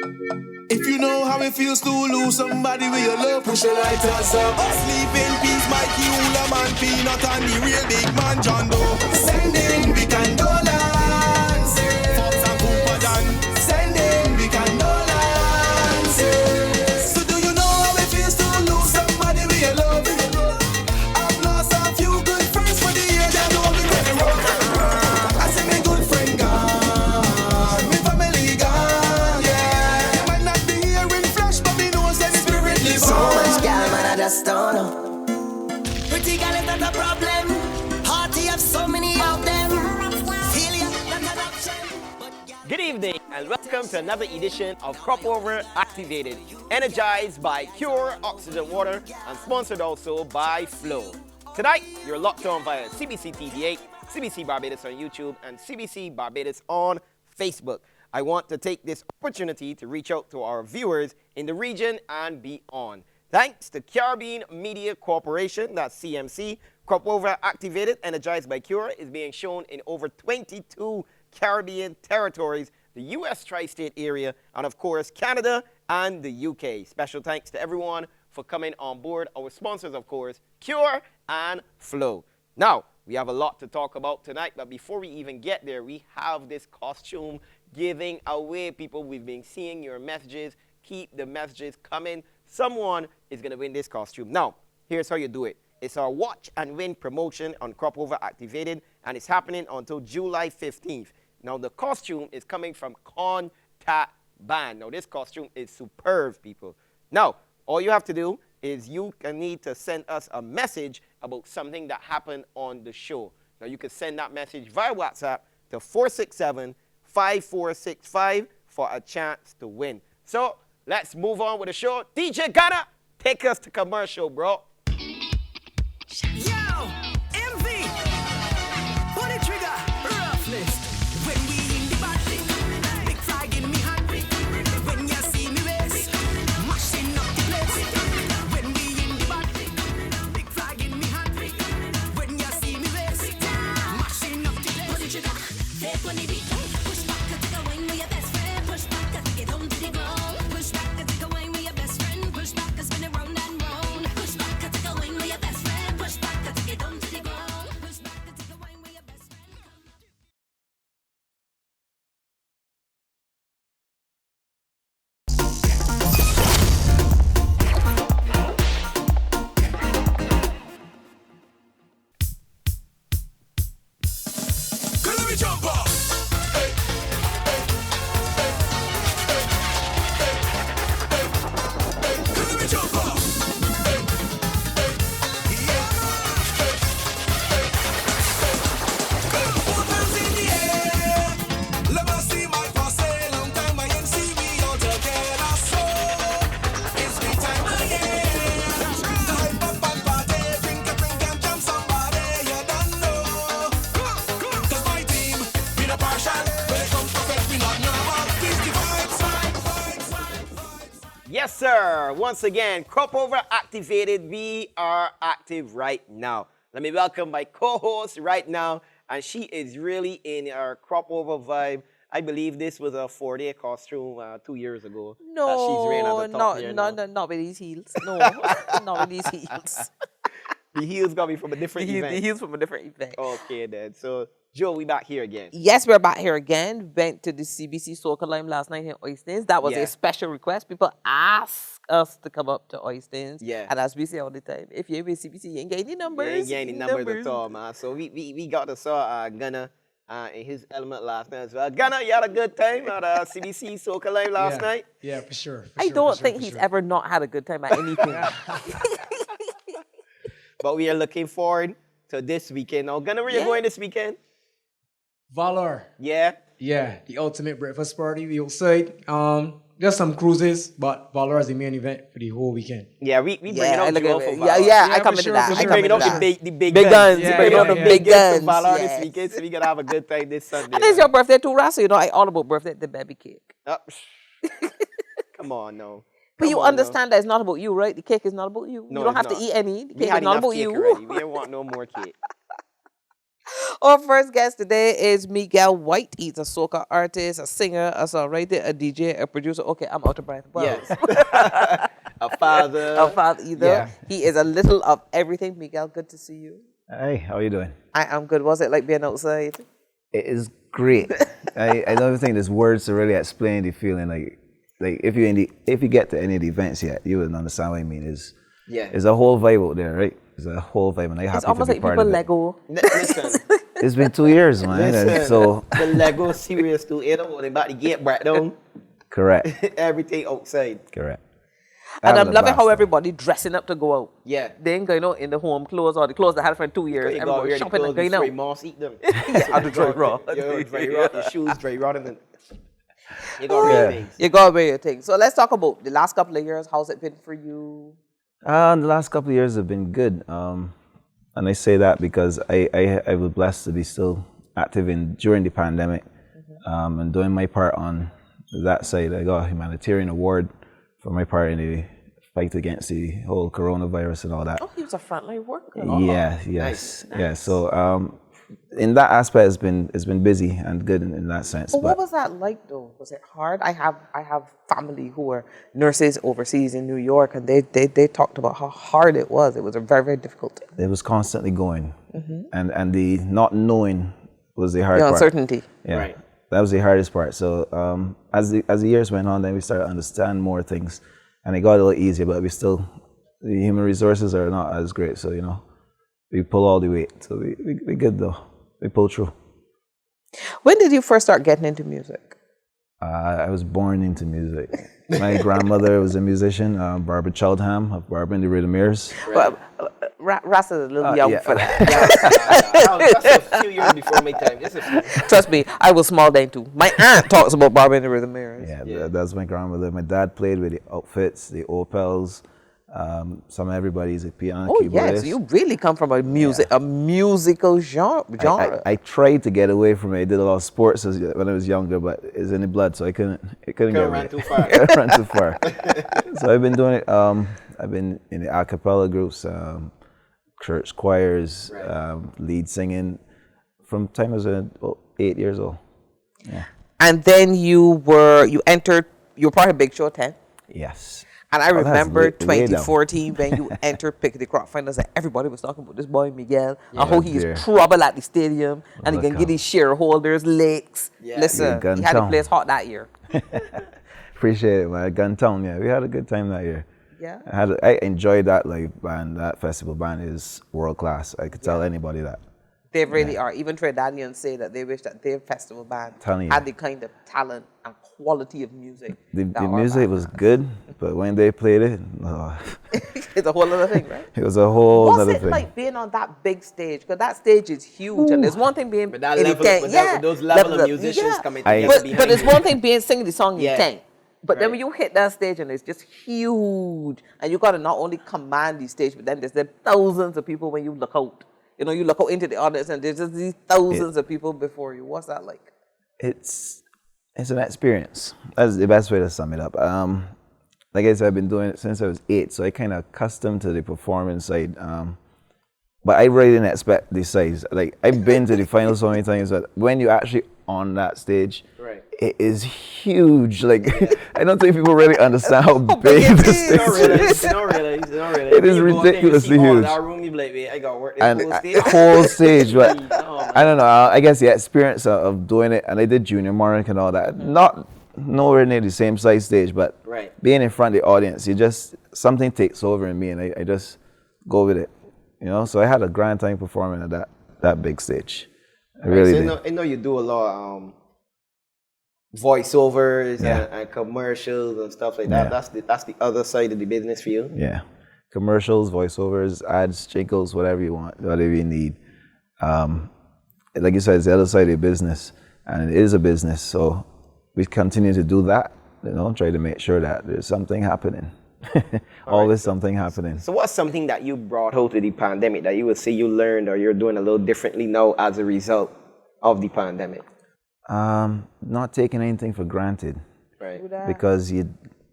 If you know how it feels to lose somebody with your love, push your lighters up. Sleep in peace, Mikey, Hula Man, Peanut, and the real big man, John Doe. Sending big condolence. Fox and Cooper Dan. Sending big condolence. So do you know how it feels to lose somebody with your love? I've lost a few good friends for the year that don't be very rough. I say my good friend gone, my family gone, yeah. They might not be here in flesh, but me knows that the spirit lives on. So much gal, man, I just don't know. Pretty gal is not a problem. Hearty have so many of them. Failure, not an option. Good evening and welcome to another edition of Crop Over Activated, energized by Kure Oxygen Water and sponsored also by Flow. Tonight, you're locked on via CBC TV8, CBC Barbados on YouTube, and CBC Barbados on Facebook. I want to take this opportunity to reach out to our viewers in the region and beyond. Thanks to Caribbean Media Corporation, that's CMC, Crop Over Activated, energized by Kure, is being shown in over 22 Caribbean territories, the U.S. tri-state area, and of course, Canada and the U.K. Special thanks to everyone for coming on board. Our sponsors, of course, Kure and Flow. Now, we have a lot to talk about tonight, but before we even get there, we have this costume giving away. People, we've been seeing your messages. Keep the messages coming. Someone is going to win this costume. Now, here's how you do it. It's our Watch and Win promotion on Crop Over Activated, and it's happening until July 15th. Now, the costume is coming from Contact Band. Now, this costume is superb, people. Now, all you have to do is you need to send us a message about something that happened on the show. Now, you can send that message via WhatsApp to 467-5465 for a chance to win. So, let's move on with the show. DJ Ghana, take us to commercial, bro. Yo, MV, pull the trigger, roughness. When we in the battle, big flag in me hand. When you see me race, mashing up the place. When we in the battle, big flag in me hand. When you see me race, mashing up the place. Pull the trigger, take on the beat. Push back and take away with your best friend. Push back and take it home to the ground. Push back and take away with your best friend. Push back and spin it round and round. Push back and take away with your best friend. Push back and take it down to the ground. Push back and take away with your best friend. Let me jump off. Let me jump off. Both hands in the air. Let me see my posse. Long time I ain't see me all together. So it's me time again. The hype up and party. Drink and jump somebody. You don't know. Cause my team, we not partial. When it comes to fetch, we not normal. Please the vibes. Yes, sir. Once again, Crop Over Activated. We are active right now. Let me welcome my co-host right now, and she is really in our Crop Over vibe. I believe this was a 4-day costume 2 years ago. that she's wearing at the top here now. not with these heels. No, not with these heels. The heels got me from a different event. The heels from a different event. Okay, then. So, Joe, we back here again. Yes, we're back here again. Went to the CBC Soca Lime last night in Oystins. That was Yeah. a special request. People ask us to come up to Oystins. Yeah. And as we say all the time, if you're with CBC, you ain't getting any numbers. Yeah, ain't getting any numbers at all, man. So we got to saw Gunna in his element last night as well. Gunna, you had a good time at CBC Soca Live last night? Yeah, for sure. I don't think he's ever not had a good time at anything. But we are looking forward to this weekend. Now, Gunna, where you Yeah. going this weekend? Valor. Yeah? Yeah, the ultimate breakfast party. We outside. Just some cruises, but Valor is the main event for the whole weekend. Yeah, we bring Yeah, out look Joe at for it. Valor. Yeah, I Yeah, come for into sure, that. for I sure. come Bringing into out that. the big Big guns. Yeah, Bring yeah, out the yeah. big gifts guns. for Valor Yes. this weekend, so we gonna have a good time this Sunday. And it's your birthday too, Russ. So you know I all about birthday, the baby cake. Come on, no. But you Come on, understand that it's not about you, right? The cake is not about you. No, you don't it's have not. to eat any. The We cake had is not enough about cake you. already. We don't want no more cake. Our first guest today is Miguel White. He's a soca artist, a singer, a songwriter, a DJ, a producer. Okay, I'm out of breath. Well, Yes. A father. a father either. Yeah. He is a little of everything. Miguel, good to see you. Hey, how you doing? I am good. Was it like being outside? It is great. I don't even think there's words to really explain the feeling. Like if you get to any of the events yet, you would understand what I mean. It's a whole vibe out there, right? It's a whole vibe, and I'm happy It's almost to be like part people of it. Lego. Listen. It's been 2 years, man. and Listen. so The Lego serious too. You know what they about to get back down. correct, Everything outside. correct. And Having I'm a loving blast, how though. everybody dressing up to go out. Yeah. They ain't going out in the home clothes or the clothes they had for 2 years. You got Everybody wear the shopping and clothes, going spray out. moss, eat them. Yeah, the dry raw. Your dry raw, your shoes dry rotting. You got real things. You gotta wear your thing. So let's talk about the last couple of years. How's it been for you? The last couple of years have been good, and I say that because I was blessed to be still active during the pandemic, and doing my part on that side. I got a humanitarian award for my part in the fight against the whole coronavirus and all that. Oh, he was a frontline worker. Yeah, yes, yeah. So in that aspect, it's been busy and good in that sense. But what was that like though? Was it hard? I have family who are nurses overseas in New York, and they talked about how hard it was. It was a very, very difficult thing. it was constantly going, and the not knowing was the hard The part. uncertainty. Yeah, Right. that was the hardest part. So as the years went on, then we started to understand more things, and it got a little easier. But we still, the human resources are not as great. So we pull all the weight. So we good though. We pull through. When did you first start getting into music? I was born into music. My grandmother was a musician, Barbara Childham of Barbara and the Rhythmaires. Well, Rasta's a little young yeah. for that. That's a few years before my time. Just a few. Trust me, I was small then too. My aunt talks about Barbara and the Rhythmaires. Yeah, that's my grandmother. My dad played with the Outfits, the Opels. Some everybody's a piano Oh keyboardist. yes, you really come from a musical genre. I tried to get away from it. I did a lot of sports when I was younger, but it's in the blood, so it couldn't get Couldn't me. run too far. I ran too far. So I've been doing it. I've been in the a cappella groups, church choirs, lead singing from time I was 8 years old. And then you were part of Big Show 10. Yes. And I Oh, that's remember way down. 2014 when you entered Pick the Crop Finals, and everybody was talking about this boy Miguel and how Oh, he's dear. trouble at the stadium and he Look can give out. his shareholders licks. Yeah. Listen, Yeah, he had the Guntown. place hot that year. Appreciate it, man. Guntown, yeah. We had a good time that year. Yeah. I enjoyed that live band. That festival band is world class. I could tell anybody that. They really are. Even Trinidadians say that they wish that their festival band Telling you. had the kind of talent and quality of music. The that our music band was has. good, but when they played it, It's a whole other thing, right? it was a whole What's other it thing. like being on that big stage? Because that stage is huge, and there's one thing being But that in the level, tent, with that- with those level of musicians coming together But behind it's you. one thing being singing the song Yeah. in tent. But then Right. when you hit that stage and it's just huge, and you got to not only command the stage, but then there's the thousands of people when you look out. You look out into the audience, and there's just these thousands of people before you. What's that like? It's an experience. That's the best way to sum it up. Like I said, I've been doing it since I was 8, so I kind of accustomed to the performance side. But I really didn't expect the size. Like, I've been to the finals so many times that when you actually on that stage, Right. it is huge. Like, I don't think people really understand how big it the is. stage is. You don't realize. It is ridiculously huge. Our room, you be like, "Wait, I got work." And This whole stage. whole stage, but Oh, man. I don't know. I guess the experience of doing it, and I did junior Monarch and all that. Not nowhere near the same size stage, but Right. being in front of the audience, something takes over in me, and I just go with it. So I had a grand time performing at that big stage. I really So did. I know you do a lot of voiceovers Yeah. and commercials and stuff like that. Yeah. That's the other side of the business for you. Yeah, commercials, voiceovers, ads, jingles, whatever you want, whatever you need. Like you said, it's the other side of the business, and it is a business. So we continue to do that. Try to make sure that there's something happening. Always something happening. So what's something that you brought out of the pandemic that you would say you learned or you're doing a little differently now as a result of the pandemic? Not taking anything for granted, Right. because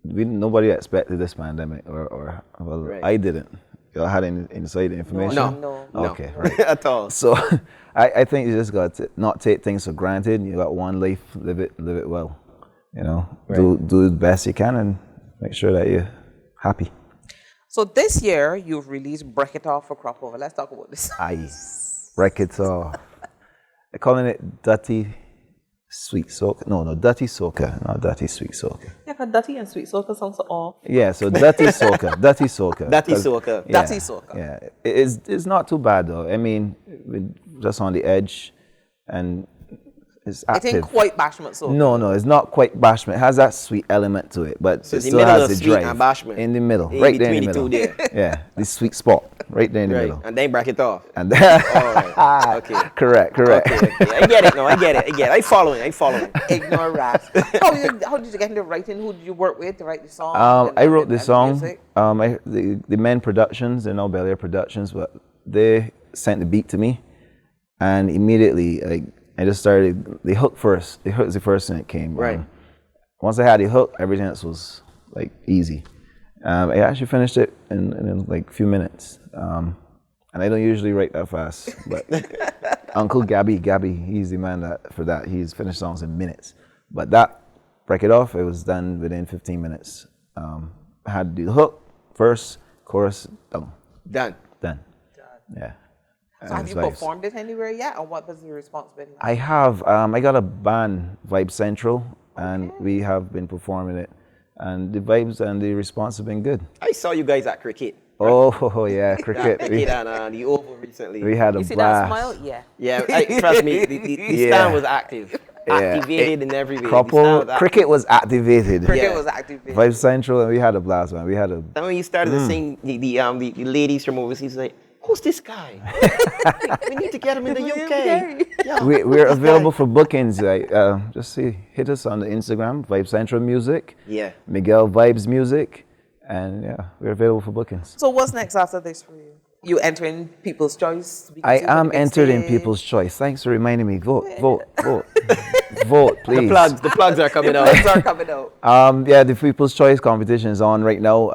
nobody expected this pandemic, or Right. I didn't. y'all had any inside information? No. Okay, right. At all. So I think you just got to not take things for granted. You got one life, live it well. You know, do the best you can and make sure that you're happy. So this year, you've released Break It Off for Crop Over. Let's talk about this. Aye, break it off. They're calling it Dirty Sweet Soca. No, Dirty Soca, not Dirty Sweet Soca. Yeah, because Dirty and Sweet Soca sounds so off. Yeah, so Dirty Soca, Dirty Soca. Dirty Soca. Yeah, Dirty Soca. Yeah, it's not too bad though. I mean, just on the edge, and it's It active. ain't quite Bashment Soca. No, it's not quite bashment. It has that sweet element to it, but So it it's the still middle has of the sweet drive. and bashment. In the middle, In right there in the between the middle. two there. Yeah, the sweet spot, right there in the Right. middle. And then break it off. And Alright. Okay. correct. Okay. I get it. No, I get it. I following. Ignore rap. How did you get into writing? Who did you work with to write the song? I wrote the song. music? The Men Productions, they're now Bel Air Productions, but they sent the beat to me, and immediately I just started the hook first. The hook was the first thing that came. Right. Once I had the hook, everything else was like easy. I actually finished it in like a few minutes. And I don't usually write that fast, but Uncle Gabby, he's the man for that. He's finished songs in minutes. But that, Break It Off, it was done within 15 minutes. I had the hook, verse, chorus, done. Yeah. So have you performed it anywhere yet, or what was the response been like? I have. I got a band, Vibe Central, and we have been performing it. And the vibes and the response have been good. I saw you guys at cricket. Oh, yeah, cricket. Cricket and the Oval recently. We had a You see that blast. smile? Yeah. Yeah, trust me, the stand was active. Yeah. Activated in every way. The Couple, stand was active. cricket was activated. Cricket Yeah. was activated. Vibe Central, and we had a blast, man. We had a. And when you started to sing, the ladies from overseas like, who's this guy? We need to get him in the UK. Yeah, We're who's this available guy? for bookings. Just hit us on the Instagram, Vibe Central Music. Yeah. Miguel Vibes Music, and yeah, we're available for bookings. So what's next after this for you? You entering People's Choice? I am entered in People's Choice. Thanks for reminding me. Vote, vote, please. The plugs are coming out. Are coming out. Yeah, the People's Choice competition is on right now.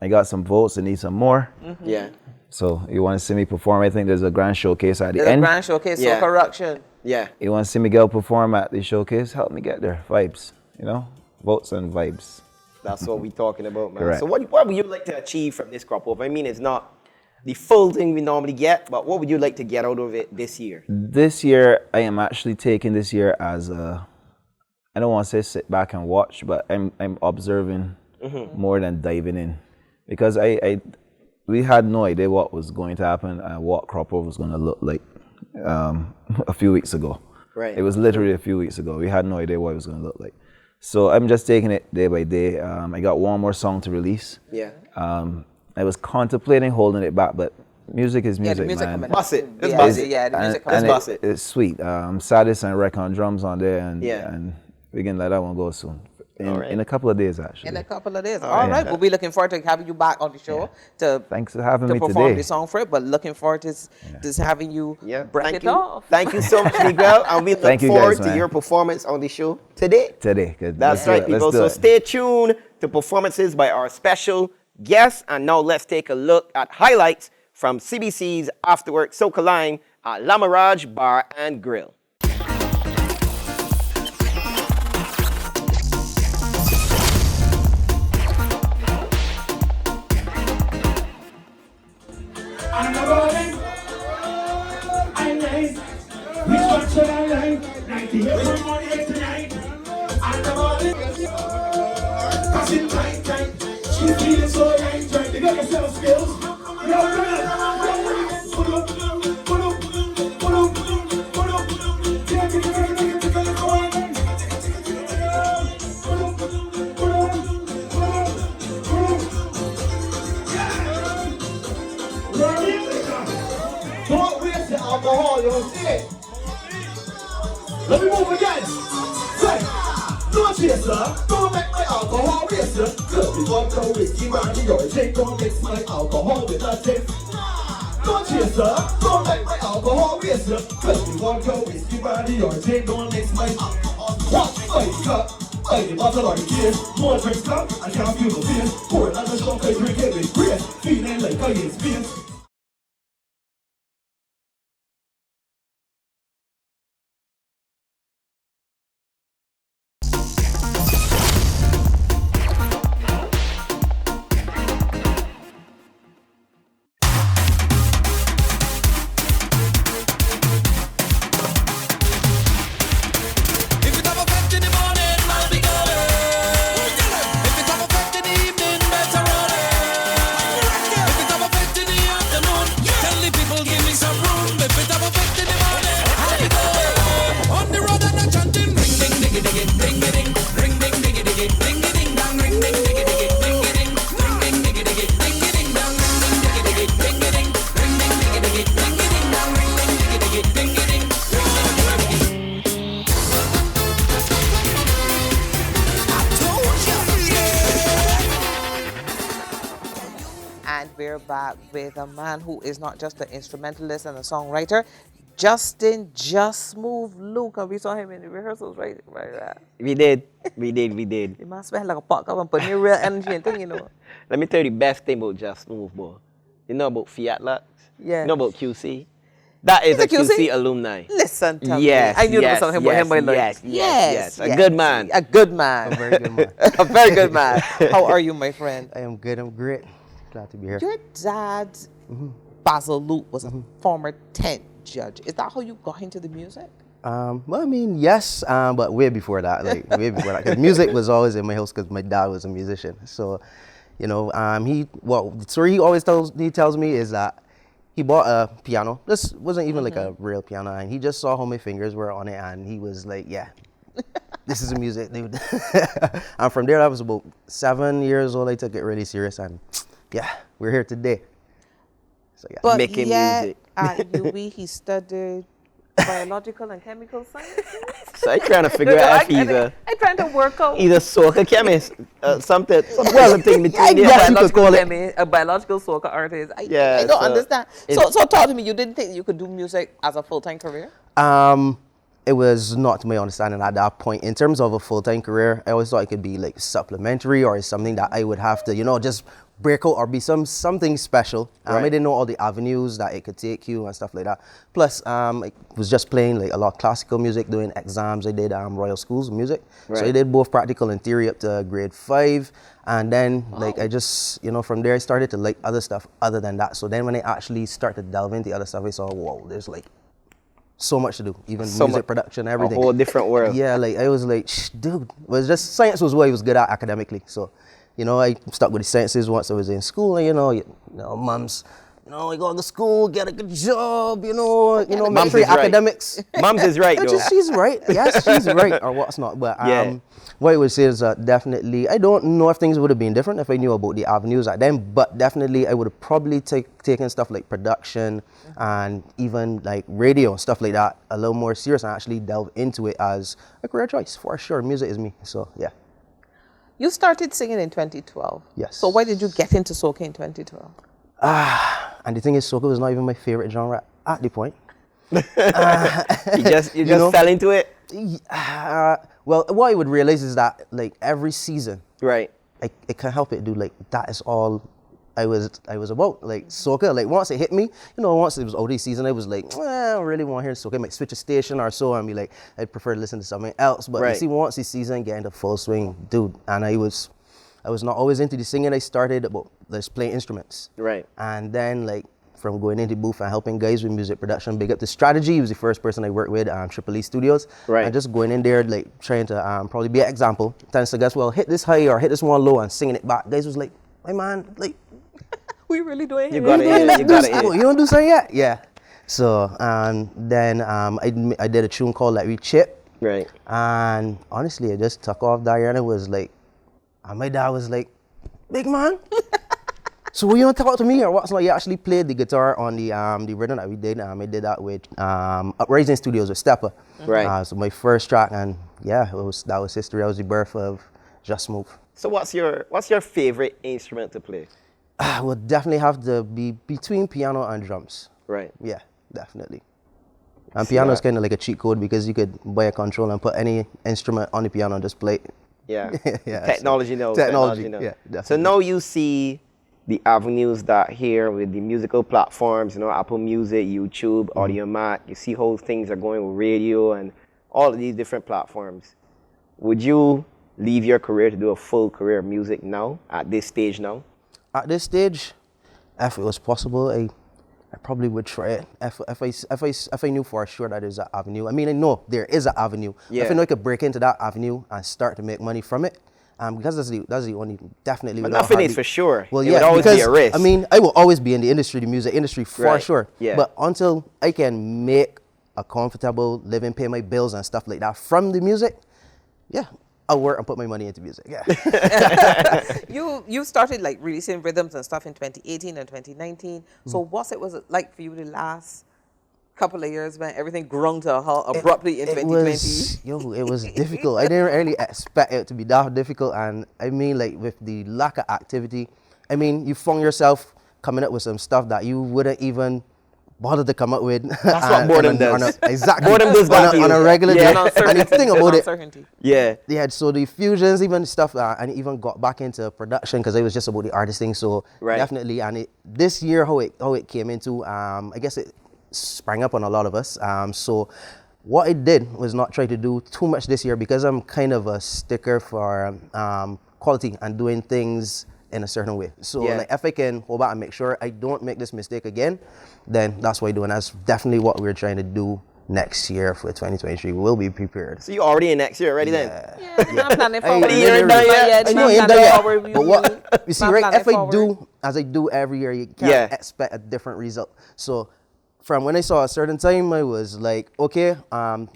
I got some votes. I need some more. Yeah. So you want to see me perform? I think there's a grand showcase at the There's a end. grand showcase, Yeah. so corruption. Yeah. You want to see Miguel perform at the showcase? Help me get there. Vibes, votes and vibes. That's what we're talking about, man. Correct. So what would you like to achieve from this crop over? I mean, it's not the full thing we normally get, but what would you like to get out of it this year? This year, I am actually taking this year as I don't want to say sit back and watch, but I'm observing more than diving in, because we had no idea what was going to happen and what crop over was going to look like a few weeks ago. Right. It was literally a few weeks ago. We had no idea what it was going to look like. So I'm just taking it day by day. I got one more song to release. Yeah. I was contemplating holding it back, but music is music, Yeah, the music man. coming Bust it. Let's Yeah, bust it. yeah, the music And coming bust it. it's sweet. Saddest and Wreck on drums on there, and Yeah. and we can let that one go soon. Alright. In a couple of days, actually. in a couple of days. All right, we'll be looking forward to having you back on the show to Thanks for having to me perform today. the song for it. But looking forward to just having you Yeah. break Thank it you. off. Thank you so much, Miguel. And we look Thank you, forward guys, to man. your performance on the show today. Today, good. That's Let's do right, it. Let's people. do So it. stay tuned to performances by our special guests. And now let's take a look at highlights from CBC's Afterwork Soca Line at La Mirage Bar and Grill. I'm a rolling. I'm nice. Which one should I like? 98.18 tonight. I'm a rolling. Passing tight. She feeling so right. You got yourself skills. Yo, girl. Pull up. Take it, go on. Don't waste the alcohol, you don't see it. Let me move again. Say, don't chaser, don't make my alcohol racer. Girl, we want to whiskey, brandy, your drink, don't mix my alcohol with a taste. Don't chaser, don't make my alcohol racer. Girl, we want to whiskey, brandy, your drink, don't mix my alcohol. What spice up? By the bottle or the case, more drinks come, I can't feel no pain. Pour another shot, I drink it with grace. Feeling like I in Spain. And we're back with a man who is not just an instrumentalist and a songwriter, Justin Just Smoove Luke. And we saw him in the rehearsals, right? We did. He must smell like a pot cup and put new real energy and thing, you know. Let me tell you the best thing about Just Smoove, boy. You know about Fiat Lux? Yeah. You know about QC? That is He's a QC alumni. Listen to me. Yes, I knew there was yes, something about him by yes, yes. A good man. A good man. A very good man. A very good man. How are you, my friend? I am good. I'm great. Glad to be here. Your dad, Basil Luke, was a former tent judge. Is that how you got into the music? Well, I mean, yes, but way before that, like way before that, because music was always in my house because my dad was a musician. So, you know, the story he always tells me is that he bought a piano. This wasn't even like a real piano, and he just saw how my fingers were on it, and he was like, yeah, this is a music, dude. And from there, I was about 7 years old. I took it really serious, and yeah, we're here today. So yeah, But making yet, music. at UB, he studied biological and chemical sciences. So I'm trying to figure out if he's I'm trying to work out. either soca chemist, something between A biological soca artist. I Yeah, don't so understand. So talk to me. You didn't think you could do music as a full-time career? it was not to my understanding at that point. In terms of a full-time career, I always thought it could be like supplementary or something that I would have to, you know, just break out or be something special. I didn't know all the avenues that it could take you and stuff like that. Plus, I was just playing like a lot of classical music, doing exams. I did Royal Schools of Music. So I did both practical and theory up to grade 5. And then like I just, you know, from there I started to like other stuff other than that. So then when I actually started to delve into other stuff, I saw, whoa, there's like so much to do, even music production, everything. A whole different world. Yeah, like I was like, dude, it was just science was what I was good at academically. So, you know, I stuck with the sciences once I was in school. And, you know, mums, you know, you go to school, get a good job, you know, make sure your academics. Mums is right, though. She's right. Yes, she's right, or what's not. But what I would say is definitely, I don't know if things would have been different if I knew about the avenues at them, but definitely I would have probably taken stuff like production and even like radio, stuff like that, a little more serious and actually delve into it as a career choice. For sure, music is me, so yeah. You started singing in 2012. Yes. So why did you get into soca in 2012? And the thing is, soca was not even my favorite genre at the point. You just fell into it? Well, what I would realize is that like every season, Right. I can't help it, dude. Like that is all I was about. Like soca, like once it hit me, you know, once it was OD season, I was like, I don't really want to hear soca. I might switch a station or so and be like, I'd prefer to listen to something else. But you see, once the season get into full swing, dude, and I was not always into the singing. I started about just playing instruments. Right. And then like from going into booth and helping guys with music production, big up the Strategy. He was the first person I worked with, Triple E Studios. Right. And just going in there, like trying to probably be an example. Telling the guys, well, hit this high or hit this one low and singing it back. Guys was like, hey man, like, We really doing it. You got it. You don't do something yet? Yeah. So then I did a tune called Let Me Chip. Right. And honestly, it just took off that year, and it was like, and my dad was like, big man. So will you want to talk to me or what? So you actually played the guitar on the rhythm that we did. I did that with Uprising Studios with Stepper. Right. So my first track, and yeah, that was history. That was the birth of Just Smoove. So what's your favorite instrument to play? Would definitely have to be between piano and drums. Right. Yeah, definitely. And piano is kind of like a cheat code because you could buy a control and put any instrument on the piano and just play it. Yeah. Yeah, Technology knows. Technology, knows. yeah, So definitely. now you see the avenues that here with the musical platforms, Apple Music, YouTube, Audiomack. You see how things are going with radio and all of these different platforms. Would you leave your career to do a full career of music now, at this stage now? At this stage, if it was possible, I probably would try it. If I knew for sure that there's an avenue. I mean, I know there is an avenue. Yeah. If I know I could break into that avenue and start to make money from it, because that's the only, definitely. But without nothing is hardly- for sure. Well, It yeah, would always be because, a risk. I mean, I will always be in the industry, the music industry, for Right, sure. yeah. But until I can make a comfortable living, pay my bills and stuff like that from the music, yeah, I'll work and put my money into music. Yeah. You started like releasing rhythms and stuff in 2018 and 2019. So was it like for you the last couple of years when everything ground to a halt abruptly in 2020? It was difficult. I didn't really expect it to be that difficult. And I mean, like with the lack of activity, I mean, you found yourself coming up with some stuff that you wouldn't even bother to come up with. That's what boredom does. Exactly. Boredom does that to on a you. regular Yeah. day. And the thing about it, Uncertainty. Yeah. yeah, so the fusions, even stuff that, and even got back into production because it was just about the artist thing. So Right. definitely, and this year how it came into, I guess it sprang up on a lot of us. So what I did was not try to do too much this year because I'm kind of a sticker for quality and doing things in a certain way. So Yeah. like if I can hold back and make sure I don't make this mistake again, then that's what I do. And that's definitely what we're trying to do next year for 2023. We'll be prepared. So you already in next year already then? Yeah, I'm planning forward. But you ain't done yet. I know I'm you ain't done planning yet. forward. But what you see, I'm right? planning If I forward. do as I do every year, you can't Yeah. expect a different result. So from when I saw a certain time, I was like, okay,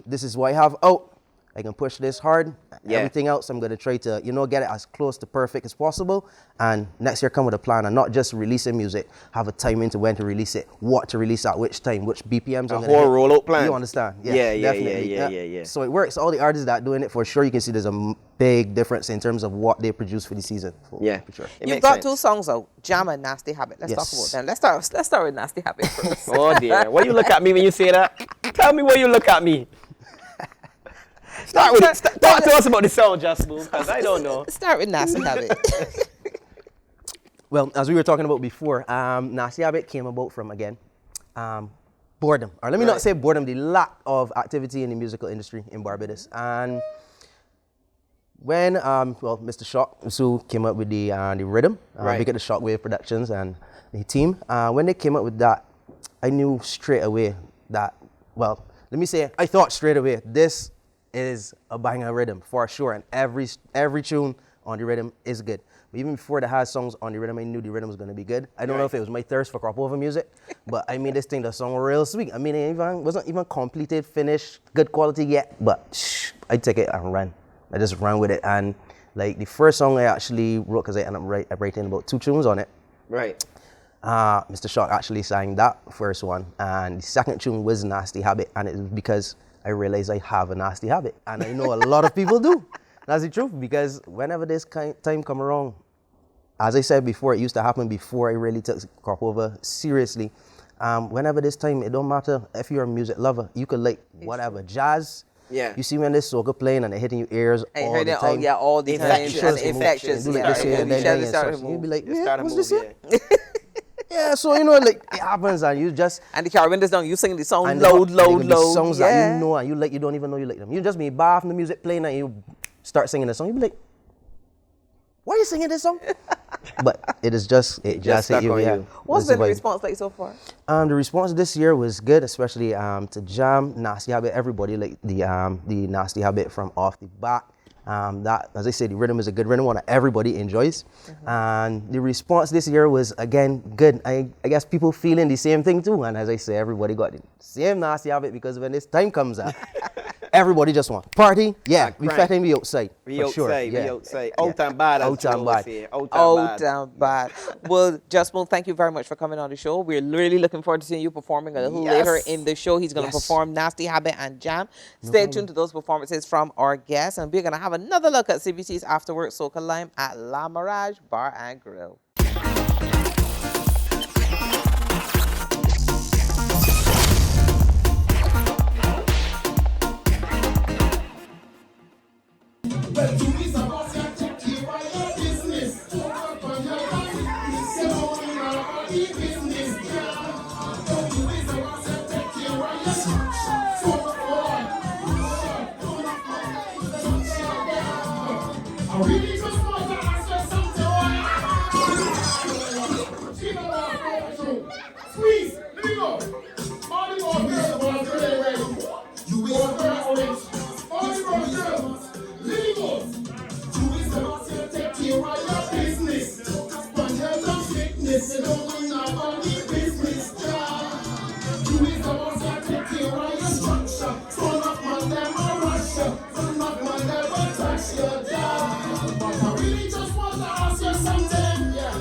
this is what I have out. I can push this hard. Yeah. Everything else, I'm gonna try to, get it as close to perfect as possible. And next year, come with a plan and not just releasing music. Have a time into when to release it, what to release at which time, which BPMs. A I'm gonna whole hit. rollout plan. You understand? Yeah, definitely. yeah. So it works. All the artists that doing it, for sure, you can see there's a big difference in terms of what they produce for the season. Yeah. For sure. It You've makes got sense. two songs out, Jam and Nasty Habit. Let's talk Yes. about them. Let's start with Nasty Habit first. Oh dear. Why you look at me when you say that? Tell me why you look at me. Talk to us about the sound, just Smoove, because I don't know. Start with Nasty Habit. Well, as we were talking about before, Nasty Habit came about from, again, boredom. Or let me Right. not say boredom, the lack of activity in the musical industry in Barbados. And when, Mr. Shock, Sue came up with the rhythm, Right. we get the Shockwave Productions and the team. When they came up with that, I knew straight away that, well, let me say, I thought straight away, this is a banger rhythm for sure. And every tune on the rhythm is good. But even before they had songs on the rhythm, I knew the rhythm was going to be good. I don't know if it was my thirst for crop over music, but I made this thing, the song real sweet. I mean, it wasn't even completed, finished, good quality yet, but I take it and run. I just ran with it. And like the first song I actually wrote, because I ended up writing about 2 tunes on it. Right. Mr. Shock actually sang that first one, and the second tune was Nasty Habit, and it was because I realized I have a nasty habit, and I know a lot of people do. That's the truth, because whenever this time come around, as I said before, it used to happen before I really took crop over seriously. Whenever this time, it don't matter if you're a music lover, you could like whatever, jazz. Yeah. You see when this soca playing and it hitting your ears I all heard the it time. all the time. Infectious. And infectious. Do like Yeah, this here and then, Shirley yeah, started so to you'd be move. like, Start a what's move, this here? Yeah, so like it happens, and you just And the car windows down, you singing the song and loud. there could be songs that Yeah. you know and you don't even know you like them. You just be bath the music playing and you start singing the song. You be like, why are you singing this song? But it just hit stuck you. on Yeah. you. What's That's been the vibe. response like so far? The response this year was good, especially to Jam, Nasty Habit. Everybody like the Nasty Habit from off the bat. That, as I said, the rhythm is a good rhythm, one that everybody enjoys. And the response this year was, again, good. I guess people feeling the same thing too. And as I say, everybody got the same Nasty Habit, because when this time comes out, everybody just want party. Yeah, we Right. fat and be outside. We for outside, sure. we yeah. outside. Out and bad, as Out and Joe bad. say. Out and Oh, bad. damn bad. Well, Just Smoove, thank you very much for coming on the show. We're really looking forward to seeing you performing a little Yes. later in the show. He's going to Yes. perform Nasty Habit and Jam. Stay tuned to those performances from our guests, and we're going to have another look at CBC's Afterwork Soca Lime at La Mirage Bar and Grill. Well, two is a boss really just want to ask you something. Squeeze, let me go. All the more girls are ready. You will girl orange. All the more girls, let me go. You is the boss, you take care of your business. But health and fitness, you don't want nobody business, job. You is the boss, you take care of your structure. Son of man, them a rush you. Son of man, them a touch your job. But I really just want to ask you something. Yeah,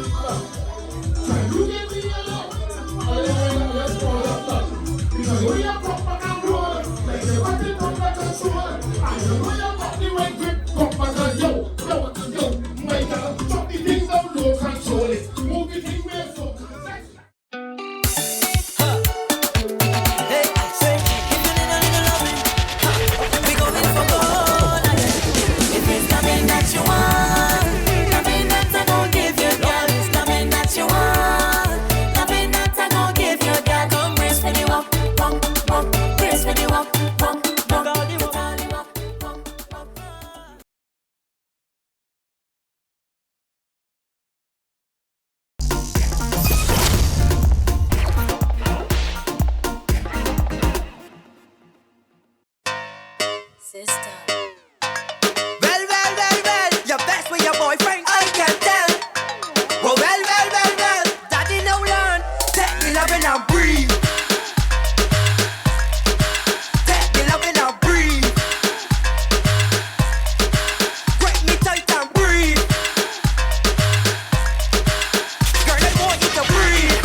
can you give me a look? Let's go up. Because we are proper control. Like you want it under control. And you know you got the right grip. Come back and yo. My girl, drop the things down low, control it. Move the thing real so. Hey, I say, if you need a little loving, we going for gold. If it's nothing that you want, nothing that I gon' give you, girl. It's nothing that you want, nothing that I gon' give you, girl. Come brace for the walk, brace for the walk, walk. Sister. Well, you're best with your boyfriend, I can tell. Well, daddy no learn. Take me loving and breathe. Take me loving and breathe. Break me tight and breathe. Girl, I want you to breathe.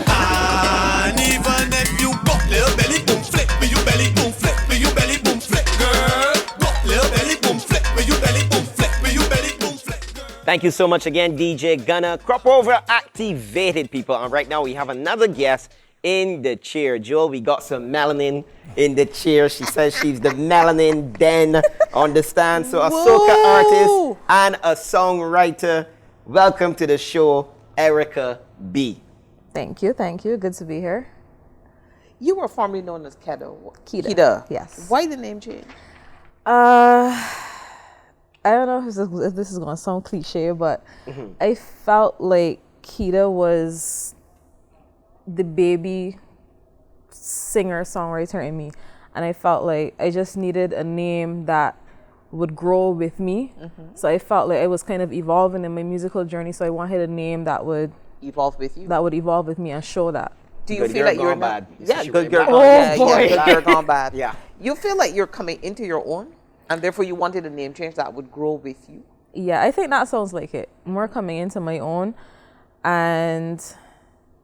And even if you got little belly, boom, flip me, you belly, boom, flip me, you belly, boom, flip, girl. Got little belly, boom, flip me, you belly, boom, flip me, you belly, boom, flip, girl. Thank you so much again, DJ Gunner. Crop over activated, people. And right now we have another guest in the chair. Joel, we got some melanin in the chair. She says she's the melanin den on the stand. So a soca artist and a songwriter. Welcome to the show, Erikka B. Thank you. Good to be here. You were formerly known as Kida. Kida, yes. Why the name change? I don't know if this is going to sound cliche, but I felt like Kida was the baby singer-songwriter in me. And I felt like I just needed a name that would grow with me. So I felt like I was kind of evolving in my musical journey. So I wanted a name that would Evolve with you? That would evolve with me and show that. Do you feel like you're bad? Yeah, good girl. good girl gone bad. Yeah. You feel like you're coming into your own, and therefore you wanted a name change that would grow with you? Yeah, I think that sounds like it. More coming into my own. And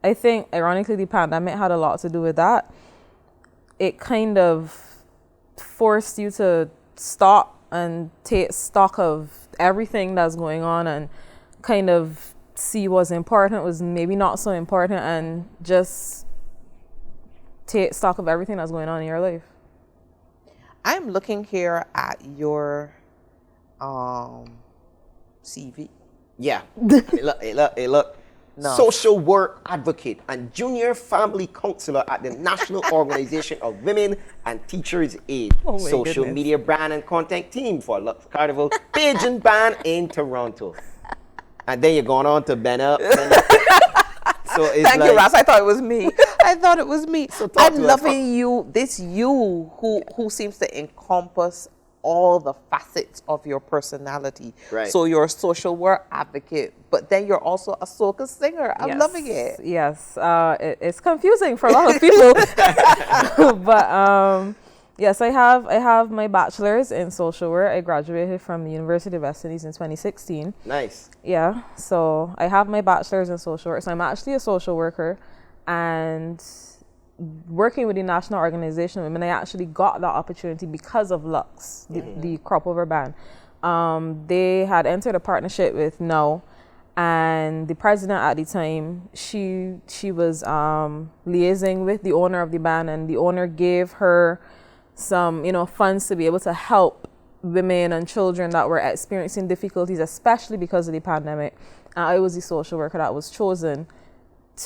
I think, ironically, the pandemic had a lot to do with that. It kind of forced you to stop and take stock of everything that's going on and kind of see what's important, was maybe not so important, and just take stock of everything that's going on in your life. I'm looking here at your CV. Yeah. Hey, look. No. Social work advocate and junior family counselor at the National Organization of Women and Teachers Aid. Social goodness. media brand and content team for Lux Carnival Pageant Band in Toronto. And then you're going on to Ben Up. So it's Thank you, Ross. I thought it was me. So I'm loving you. This you who seems to encompass all the facets of your personality. Right. So you're a social work advocate, but then you're also a soca singer. I'm loving it. Yes, it's confusing for a lot of people. But yes, I have my bachelor's in social work. I graduated from the University of West Indies in 2016. Nice. Yeah, so I have my bachelor's in social work. So I'm actually a social worker, and working with the National Organization of Women, I actually got that opportunity because of Lux, the crop over band. They had entered a partnership with Now, and the president at the time, she was liaising with the owner of the band, and the owner gave her some funds to be able to help women and children that were experiencing difficulties, especially because of the pandemic. I was the social worker that was chosen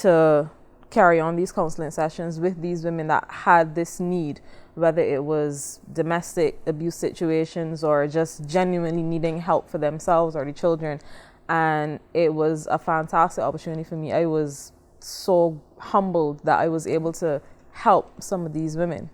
to carry on these counseling sessions with these women that had this need, whether it was domestic abuse situations or just genuinely needing help for themselves or the children. And it was a fantastic opportunity for me. I was so humbled that I was able to help some of these women.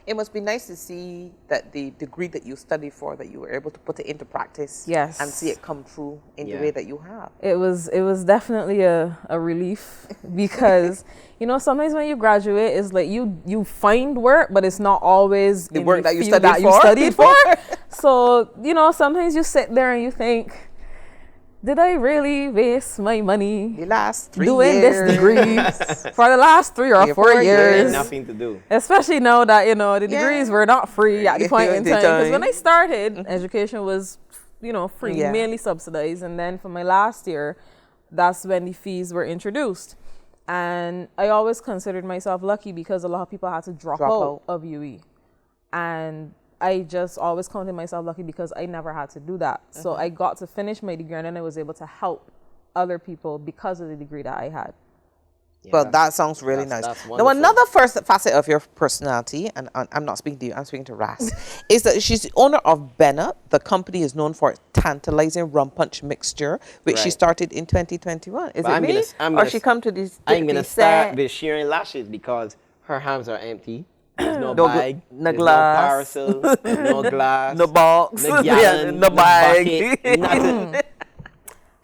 It must be nice to see that the degree that you studied for, that you were able to put it into practice. Yes. And see it come true in the way that you have. It was definitely a relief because, you know, sometimes when you graduate, it's like you find work, but it's not always The in work the that you field studied that for. you studied for. So, you know, sometimes you sit there and you think, did I really waste my money The last 3 doing years. this degree for the last 3 or 4 Had years? nothing to do. Especially now that, you know, the degrees were not free at the point in The time. Because time. when I started, education was, you know, free, Yeah. mainly subsidized. And then for my last year, that's when the fees were introduced. And I always considered myself lucky because a lot of people had to drop out of UE. And I just always counted myself lucky because I never had to do that. So I got to finish my degree and then I was able to help other people because of the degree that I had. Well, that sounds really nice. That's Now, wonderful. another first facet of your personality, and I'm not speaking to you, I'm speaking to Ras, is that she's the owner of Bennett. The company is known for its tantalizing rum punch mixture, which she Right. started in 2021. Is But it I'm me? gonna- I'm or gonna she s- come to this? I'm gonna this start set? with shearing lashes because her hands are empty. There's no No bag, no there's glass. no parcel, no glass, No box, no yeah, gallon, no no bag. bucket, nothing.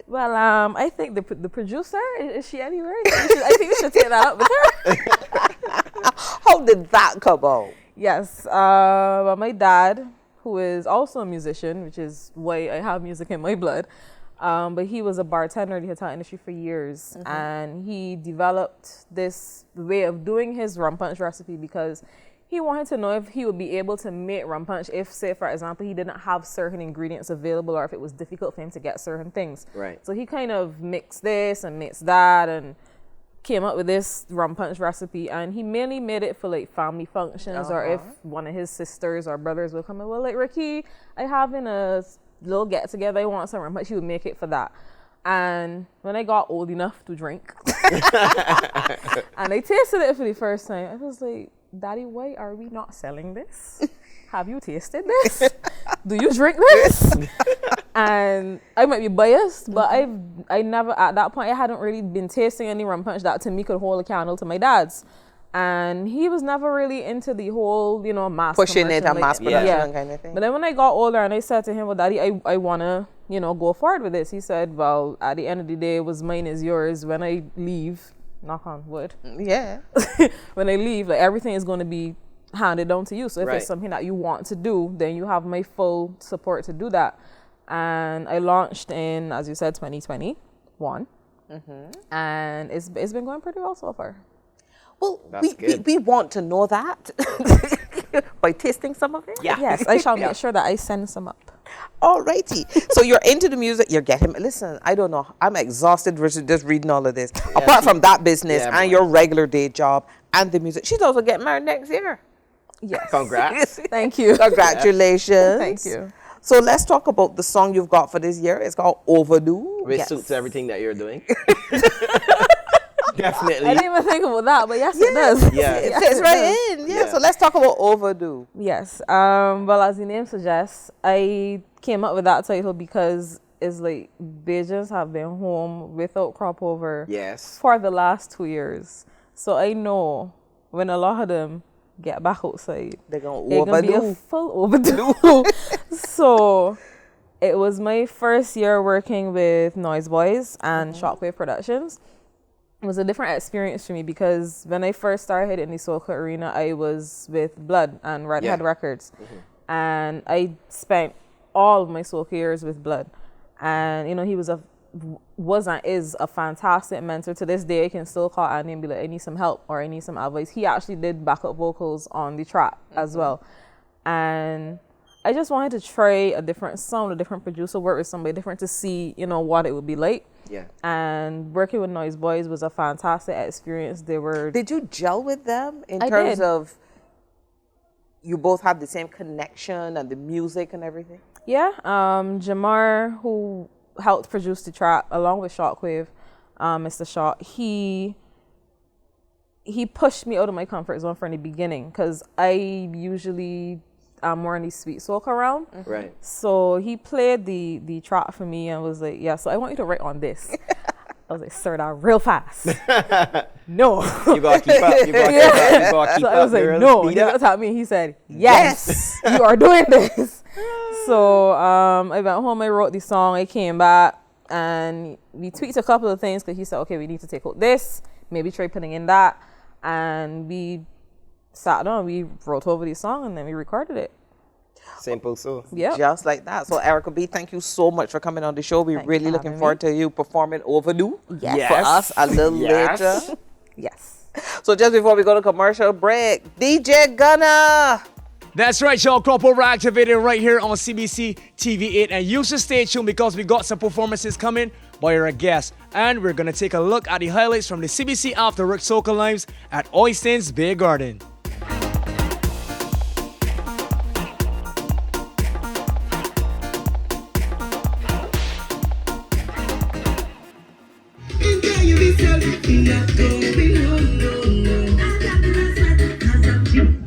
Well, I think the producer, is she anywhere? I think we should take that up with her. How did that come out? Yes, well, my dad, who is also a musician, which is why I have music in my blood, but he was a bartender in the hotel industry for years, and he developed this way of doing his rum punch recipe because he wanted to know if he would be able to make rum punch if, say, for example, he didn't have certain ingredients available or if it was difficult for him to get certain things. Right. So he kind of mixed this and mixed that and came up with this rum punch recipe, and he mainly made it for like family functions or if one of his sisters or brothers would come in, well, like, Ricky, I having a little get together, I want some rum punch, he would make it for that. And when I got old enough to drink and I tasted it for the first time, I was like, Daddy, why are we not selling this? Have you tasted this? Do you drink this? And I might be biased, but I never, at that point, I hadn't really been tasting any rum punch that to me could hold a candle to my dad's. And he was never really into the whole, you know, mass Pushing it commercial, and mass production yeah. kind of thing. But then when I got older and I said to him, well, Daddy, I want to, you know, go forward with this. He said, well, at the end of the day, it was mine is yours. When I leave, knock on wood, Yeah. when I leave, like, everything is going to be handed down to you. So if Right. it's something that you want to do, then you have my full support to do that. And I launched in, as you said, 2021. And it's been going pretty well so far. Well, That's good. we want to know that by tasting some of it. Yeah. Yes, I shall make sure that I send some up. Alrighty. So you're into the music. You're getting. Listen, I don't know. I'm exhausted just reading all of this. Apart from that business Yeah, and boy. your regular day job and the music, she's also getting married next year. Yes. Congrats. Thank you. Congratulations. Thank you. So let's talk about the song you've got for this year. It's called Overdue. Which Yes. suits everything that you're doing. Definitely. I didn't even think about that, but yes, it does. Yeah. It Yes, fits it right does. in. Yeah. Yeah. So let's talk about Overdue. Yes. Well, as the name suggests, I came up with that title because it's like Bajans have been home without crop over Yes. for the last 2 years. So I know when a lot of them get back outside, They're going they're gonna be a overdue. full overdue. So it was my first year working with Noise Boys and Shockwave Productions. It was a different experience for me because when I first started in the Soca arena, I was with Blood and Redhead Yeah. Records. And I spent all of my Soca years with Blood. And, you know, he was and is a fantastic mentor. To this day, I can still call Andy and be like, I need some help or I need some advice. He actually did backup vocals on the track as well. And I just wanted to try a different sound, a different producer, work with somebody different to see, you know, what it would be like. Yeah. And working with Noise Boys was a fantastic experience. They were... Did you gel with them in I terms did. of you both had the same connection and the music and everything? Yeah, Jamar, who helped produce the track along with Shockwave, Mr. Shaw, he he pushed me out of my comfort zone from the beginning because I usually am more in the sweet soca realm. Right. So he played the track for me and was like, yeah, so I want you to write on this. I was like, sir, that real fast. No. You gotta keep up. You gotta keep up. You gotta keep So up. I was like, girl. no. He Speed up. looked at me and he said, yes, you are doing this. So I went home, I wrote the song, I came back and we tweaked a couple of things because he said, okay, we need to take out this, maybe try putting in that. And we sat down, we wrote over the song and then we recorded it. Simple so. Yeah. Just like that. So Erikka B, thank you so much for coming on the show. We're Thanks really for looking having forward to you performing Overdue Yes. for us a little Yes. later. Yes. So just before we go to commercial break, DJ Gunna. That's right, y'all. Crop Over activated right here on CBC TV8. And you should stay tuned because we got some performances coming by our guests. And we're going to take a look at the highlights from the CBC After Work Soca Lives at Oyston's Bay Garden.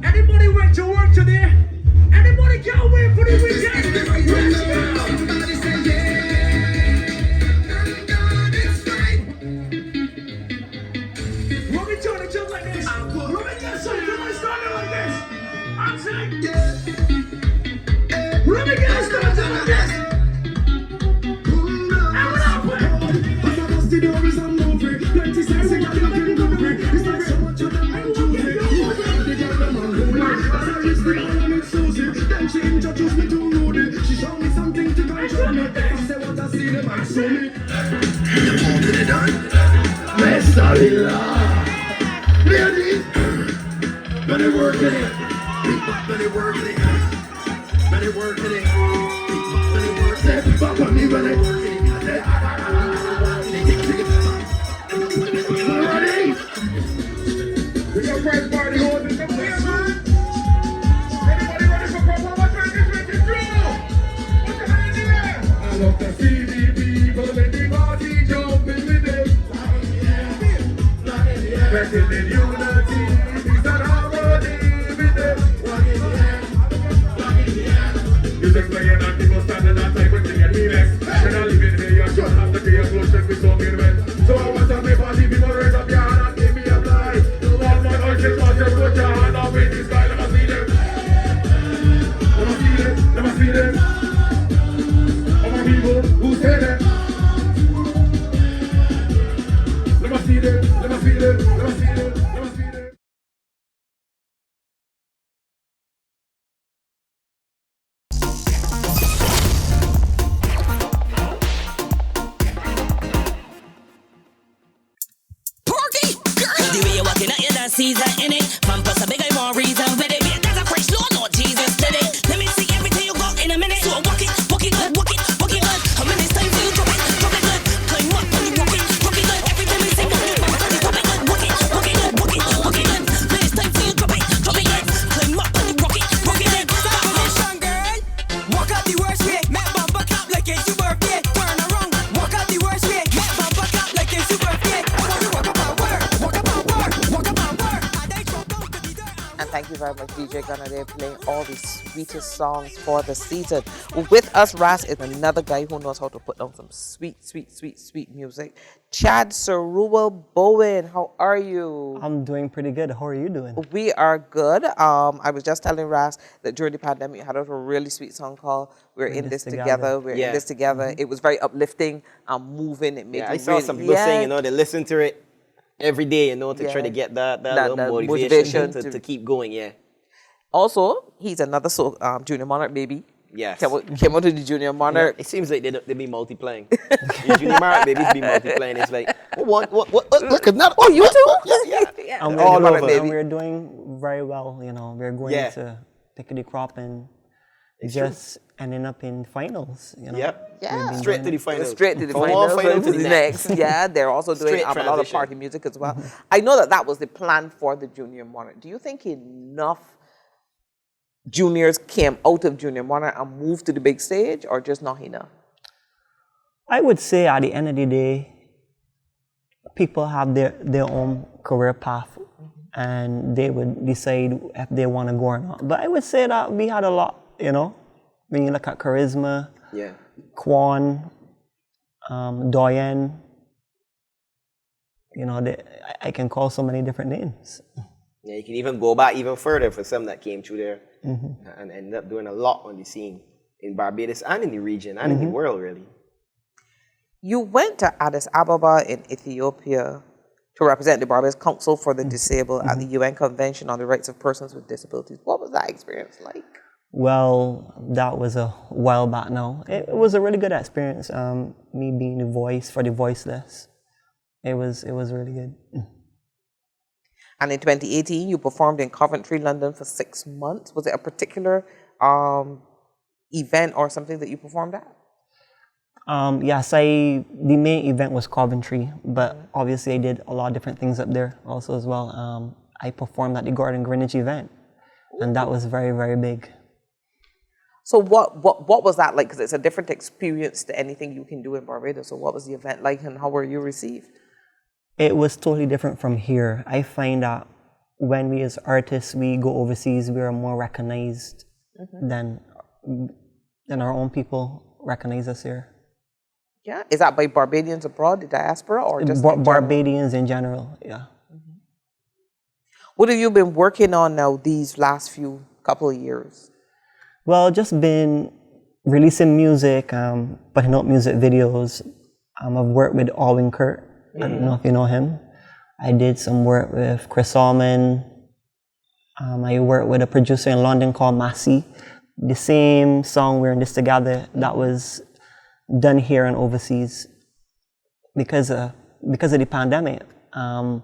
Anybody went to work today? Anybody can't wait for the weekend? Everybody say yeah. God is right. Robin turn it just like this. Robin get something like started like this. I'm saying yeah. Robin get started like this. And we're not playing. The door is unmoving. Plenty sense and you're looking over. It's not so much of them. I won't get you over. The girl them on hold. As I reach the bottom, it's Susie. Then she introduced me to Rudy. She showed me something to control me. I said what I see them and show me. You won't get it done. Messy love. Ladies, better work in it. Better work in it. Better work in it. Better work in it. Fuck on me when I work in it. We got first party holding some here, man. Anybody ready for performance 2022? Put your hands in the air. I love to see the people in the party jumping with them. Pressing in unity, peace and harmony with them. Music playing and people standing outside with singing remix. When I live in here, you should have to be a close check with some men. So I want to make party people raise up your hand and give me a fly. All my urgent watchers, put your hand up in the sky. Let me see them. Let me see them. Let me see them. All my people who say them. Let me see them. Let me see them. Let me see them. Let me see them. Porky, girl. The way you walking out, you dance season in it. Man, plus a big I more reason with it. That's a fresh law, no Jesus did it. Let me see everything you got in a minute. So walk it good, walk it good. How many times do you drop it good? Climb up and walk it good. Every time you sing, walk it good, walk it good. Many times do you drop it good? Climb up and walk it good. Strong girl, walk out the worst way. Make bumper clap like it's your birthday. Turn around, walk out the worst way. Make bumper clap like it's your birthday. I want you walk up and work, walk up and work, walk up and work. And I drop down to the dirt. And thank you very much, DJ Gunna. They're playing all the sweetest songs for the season. With us, Ras is another guy who knows how to put down some sweet music. Chad Sir Ruel Bowen, how are you? I'm doing pretty good. How are you doing? We are good. I was just telling Ras that during the pandemic, you had a really sweet song called We're in This Together. We're in this together. It was very uplifting, moving. It made Yeah, I you saw really, some people saying, you know, they listen to it every day, you know, to try to get that little motivation to keep going, yeah. Also, he's another Junior Monarch baby. Yes. Came out to the Junior Monarch. It seems like they be multiplying. The Junior Monarch babies be multiplying. It's like, look at that. Oh, you too? Yeah. And All we're, of it, baby. we're doing very well, you know. We're going to take the crop and just ending up in finals, you know. Yep. Yeah. Straight to the finals. Straight to the From finals. one final to the next. Yeah, they're also doing Straight a lot of party music as well. I know that was the plan for the Junior Monarch. Do you think enough juniors came out of Junior Monarch and moved to the big stage, or just not enough? I would say at the end of the day, people have their own career path, and they would decide if they want to go or not. But I would say that we had a lot, you know, when you look at Charisma, Yeah. Quan, Doyen, you know, I can call so many different names. Yeah, you can even go back even further for some that came through there and ended up doing a lot on the scene in Barbados and in the region and in the world, really. You went to Addis Ababa in Ethiopia to represent the Barbados Council for the Disabled at the UN Convention on the Rights of Persons with Disabilities. What was that experience like? Well, that was a while back now. It was a really good experience, me being the voice for the voiceless. It was really good. And in 2018, you performed in Coventry, London for 6 months. Was it a particular event or something that you performed at? Yes, the main event was Coventry, but obviously I did a lot of different things up there also as well. I performed at the Gordon Greenwich event, and that was very, very big. So what was that like? Because it's a different experience to anything you can do in Barbados. So what was the event like, and how were you received? It was totally different from here. I find that when we as artists, we go overseas, we are more recognized than our own people recognize us here. Yeah, is that by Barbadians abroad, the diaspora, or just Barbadians in general? Yeah. What have you been working on now these last couple of years? Well, just been releasing music, putting out music videos. I've worked with Alwyn Kurt. I don't know if you know him. I did some work with Chris Allman. I worked with a producer in London called Massey. The same song, We're in This Together, that was done here and overseas. Because of the pandemic, I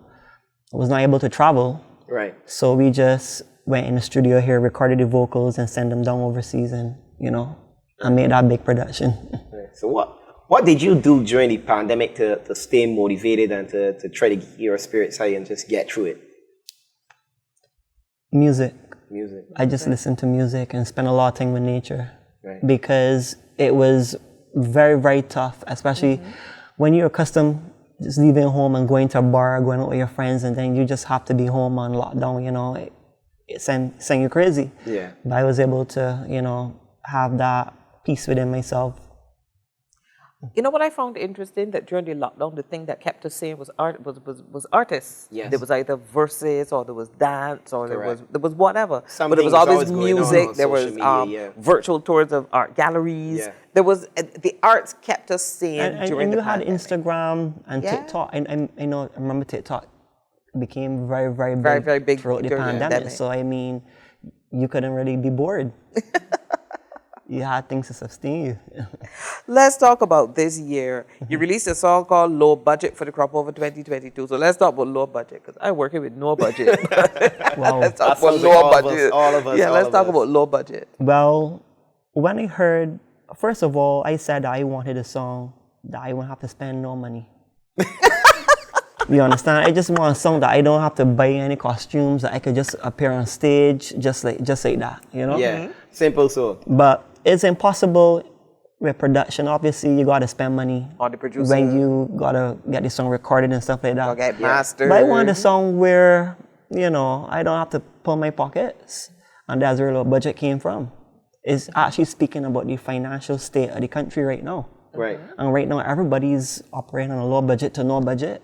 was not able to travel. Right. So we just went in the studio here, recorded the vocals, and sent them down overseas, and I made that big production. Right. So what did you do during the pandemic to stay motivated and to try to keep your spirits high and just get through it? Music. Music. I just listened to music and spent a lot of time with nature. Right. Because it was very, very tough, especially when you're accustomed just leaving home and going to a bar, going out with your friends, and then you just have to be home on lockdown, it sent you crazy. Yeah. But I was able to, have that peace within myself. You know what I found interesting? That during the lockdown, the thing that kept us sane was artists. Yes. There was either verses, or there was dance, or there was whatever. Something but there was was always going on music. There was social media, virtual tours of art galleries. Yeah. There was the arts kept us sane during and the you had pandemic. Instagram and TikTok. And I remember TikTok became very, very big, very big throughout the during the pandemic. pandemic. So I mean, you couldn't really be bored. You had things to sustain you. Let's talk about this year. You released a song called Low Budget for the Crop Over 2022. So let's talk about low budget, because I'm working with no budget. Wow. Let's talk about sounds like low all of us, budget. all of us, Yeah, all let's of talk us. about low budget. Well, when I heard, first of all, I said I wanted a song that I wouldn't have to spend no money. You understand? I just want a song that I don't have to buy any costumes, that I could just appear on stage just like that, Yeah. Simple so. But it's impossible with production. Obviously, you gotta spend money On the producer. when you gotta get the song recorded and stuff like that. Or get mastered. But I want a song where, I don't have to pull my pockets. And that's where low budget came from. It's actually speaking about the financial state of the country right now. Right. And right now, everybody's operating on a low budget to no budget.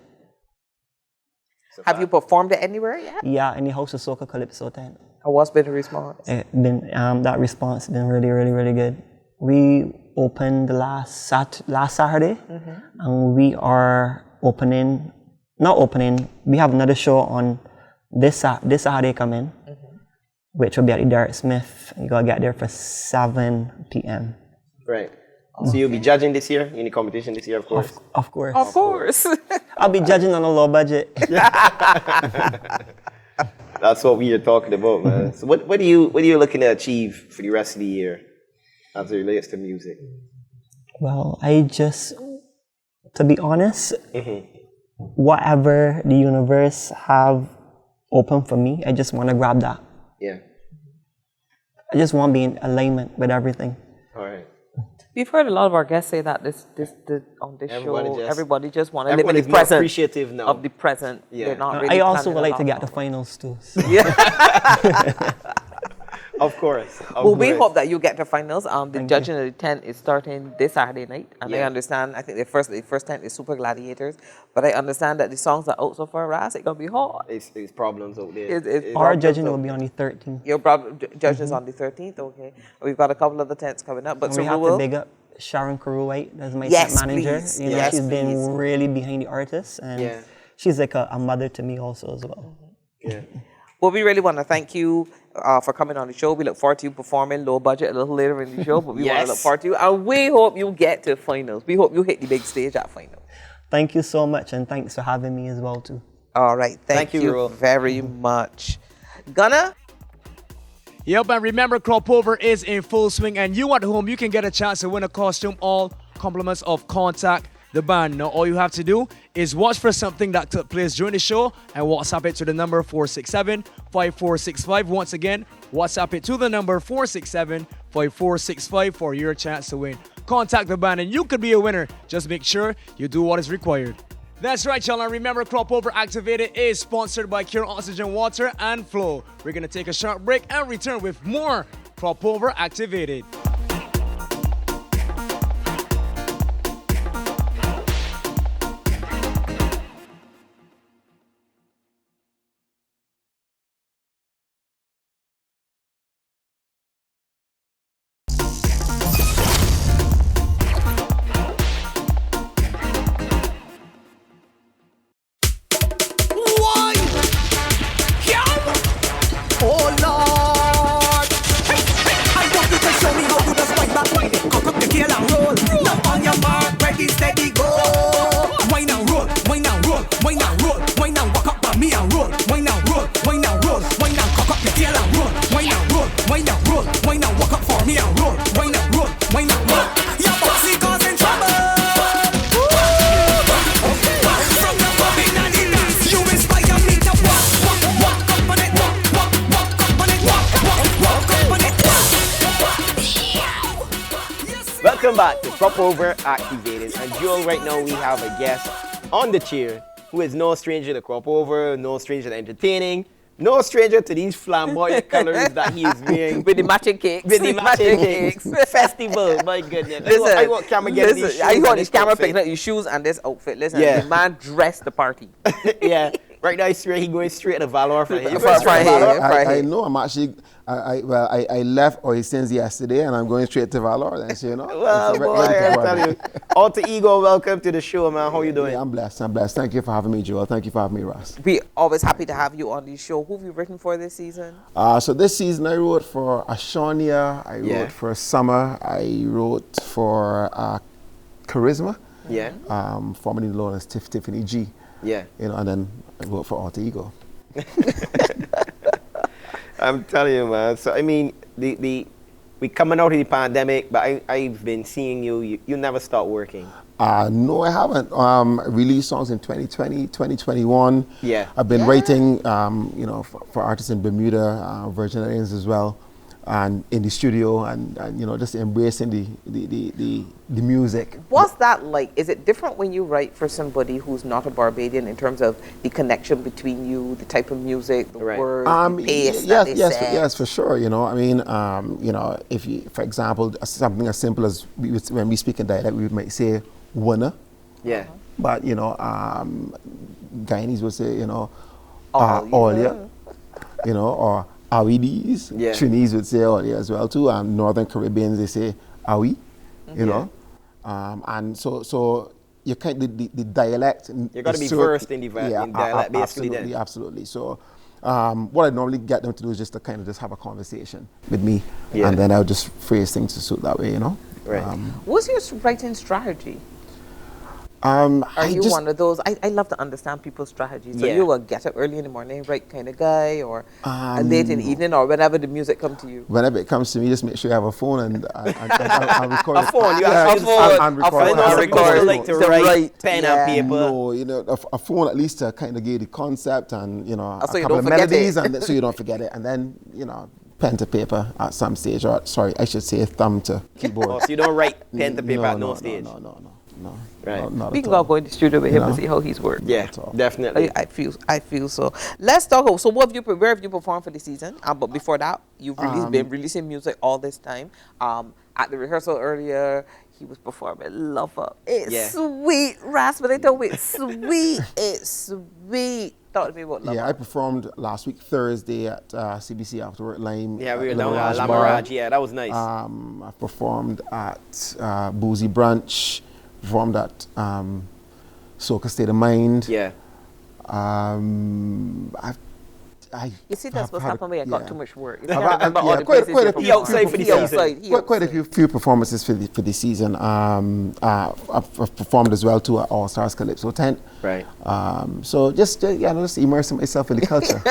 Have you performed it anywhere yet? Yeah, in the House of Soca Calypso tent. And what's been the response? That response has been really, really, really good. We opened last Saturday, and we are we have another show on this Saturday coming, which will be at the Derek Smith. You gotta get there for 7 p.m. Right. So you'll be judging this year in the competition this year, of course. Of course. Of course. I'll be judging on a low budget. That's what we are talking about, man. So what are you looking to achieve for the rest of the year as it relates to music? Well, to be honest, whatever the universe have open for me, I just want to grab that. Yeah. I just want to be in alignment with everything. All right. We've heard a lot of our guests say that on this show, everybody just want to live in the present. Appreciative now. Of the present. Yeah. They're not really I also would planning like to a get lot to more. finals too. Of course. Well, we hope that you get to finals. The Judging of the 10 is starting this Saturday night, and I understand. I think the first tent is Super Gladiators, but I understand that the songs are out so far, Ras. It's gonna be hard. It's problems out there. Our judging will be on the 13th. Your judging is on the 13th. Okay, we've got a couple of the tents coming up, but And so we have Ruel, to big up Sharon Kure White, that's my Yes, set manager. please. You know, Yes, she's been please. really behind the artists, and she's like a mother to me also as well. Yeah. Well, we really want to thank you for coming on the show. We look forward to you performing low budget a little later in the show, but we want to look forward to you. And we hope you get to finals. We hope you hit the big stage at finals. Thank you so much, and thanks for having me as well too. All right. Thank you Ruel. very much. Gunna? Yep, and remember, Crop Over is in full swing, and you at home, you can get a chance to win a costume, all compliments of Contact the Band. Now, all you have to do is watch for something that took place during the show and WhatsApp it to the number 467-5465. Once again, WhatsApp it to the number 467-5465 for your chance to win. Contact the Band, and you could be a winner. Just make sure you do what is required. That's right, y'all. And remember, Crop Over Activated is sponsored by Kure Oxygen Water and Flow. We're going to take a short break and return with more Crop Over Activated. Why? Oh Lord! I want you to show me how you just wind back, wind it, cock up your tail and roll. Now on your mark, ready, steady, go. Wind and roll, wind and roll, wind and roll, wind and walk up on me and roll. Wind and roll, wind and roll, wind and cock up your tail and roll. Wind and roll, wind and roll, wind and walk up for me and roll. Wind and roll, wind and roll. Your bossy causing trouble. From the bobbing and the dance, you inspire me to walk up on it, walk up on it, walk up on it. Welcome back to Crop Over Activated. And Joel, right now we have a guest on the chair who is no stranger to Crop Over, no stranger to entertaining, no stranger to these flamboyant colors that he is wearing. With the matching cakes. With the matching cakes. Festival, my goodness. Listen, I want camera getting these shoes. I and want this this camera outfit. picking up your shoes and this outfit. Listen, Yeah. the man dressed the party. Yeah. Right now, I swear he going straight to Valor for him. Right. I know I'm actually, I left Oistins yesterday and I'm going straight to Valor. Then, you know. Well, It's a boy, ready I to party. tell you. Alter Ego, welcome to the show, man. How you doing? Yeah, I'm blessed. I'm blessed. Thank you for having me, Joel. Thank you for having me, Ross. We always happy to have you on the show. Who have you written for this season? So this season I wrote for Ashonia, I wrote for Summer, I wrote for Charisma, Yeah. formerly known as Tiffany G. Yeah. You know, and then I wrote for Alter Ego. I'm telling you, man. So, I mean, we coming out of the pandemic, but I've been seeing you never stop working. No, I haven't. Released songs in 2020, 2021. Yeah. I've been writing, you know, for artists in Bermuda, Virgin Islands as well, and in the studio, and you know, just embracing the music. What's that like? Is it different when you write for somebody who's not a Barbadian in terms of the connection between you, the type of music, the words, the pace that they set? Yes, for sure. You know, I mean, you know, if you, for example, something as simple as when we speak in dialect, we might say "wanna," Yeah. but you know, Guyanese would say, you know, All yeah, you know, or Awidis. Yeah. Trinidad would say all yeah as well too, and Northern Caribbeans they say Awi, you know, and so you kind the dialect. You got to be is versed in the dialect, basically. absolutely, absolutely. So. What I normally get them to do is just to kind of just have a conversation with me, and then I'll just phrase things to suit that way, you know. Right. What's your writing strategy? Are Are you one of those? I love to understand people's strategies. So Yeah. you a get up early in the morning, write kind of guy, or late in the evening, or whenever the music comes to you? Whenever it comes to me, just make sure you have a phone and I'll record it. A phone, you Yeah, have a phone. and I record know it. some people like to write pen yeah. and paper. No, you know, a phone at least to kind of give the concept and, you know, So a you couple don't of forget melodies it. and so you don't forget it. And then, you know, pen to paper at some stage, or sorry, I should say thumb to keyboard. Oh, so you don't write pen to paper at no stage? No. Right. Not We at can all. go in the studio with him You and know? see how he's working. Yeah, definitely. I feel so. Let's talk. So, where have you performed for the season? But before that, you've been releasing music all this time. At the rehearsal earlier, he was performing "Love Up." It's sweet, raspberry. It's sweet. It's sweet. Talk to me about "Love Yeah, Up." I performed last week Thursday at CBC After Work Lime. Yeah, we were at down at La Bar. Mirage. Yeah, that was nice. I performed at Boozy Brunch. Performed at Soca State of Mind. Yeah. You see, that's what's happened when I got too much work. You I've- can't remember all the quite places a few you outside for the season. Quite a few performances for the season. I've performed as well too at All Stars Calypso tent. Right. So just immersing myself in the culture.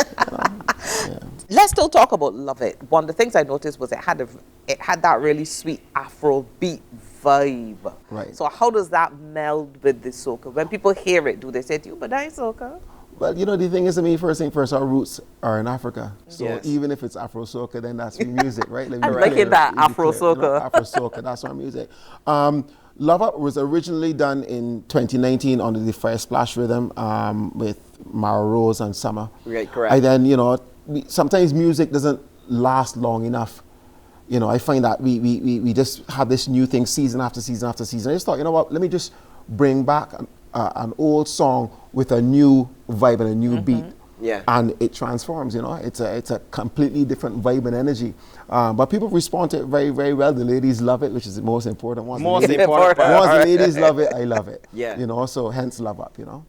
Let's still talk about "Love It." One of the things I noticed was it had that really sweet Afro beat vibe. Right. So how does that meld with the soca? When people hear it, do they say to you, "But I soca"? Well, you know, the thing is, I mean, first thing first, our roots are in Africa. So Yes. even if it's Afro soca, then that's your music, right? Let me I'm be liking clear, that, let me be Afro clear, you know, soca. Afro soca, that's our music. Love Up was originally done in 2019 under the Fire Splash rhythm with Mara Rose and Summer. Right, correct. And then, you know, sometimes music doesn't last long enough. You know, I find that we just have this new thing season after season after season. I just thought, you know what, let me just bring back an old song with a new vibe and a new beat. Yeah. And it transforms, you know. It's a completely different vibe and energy. But people respond to it very, very well. The ladies love it, which is the most important one. Most important part. Once the ladies love it, I love it. Yeah. You know, so hence Love Up, you know.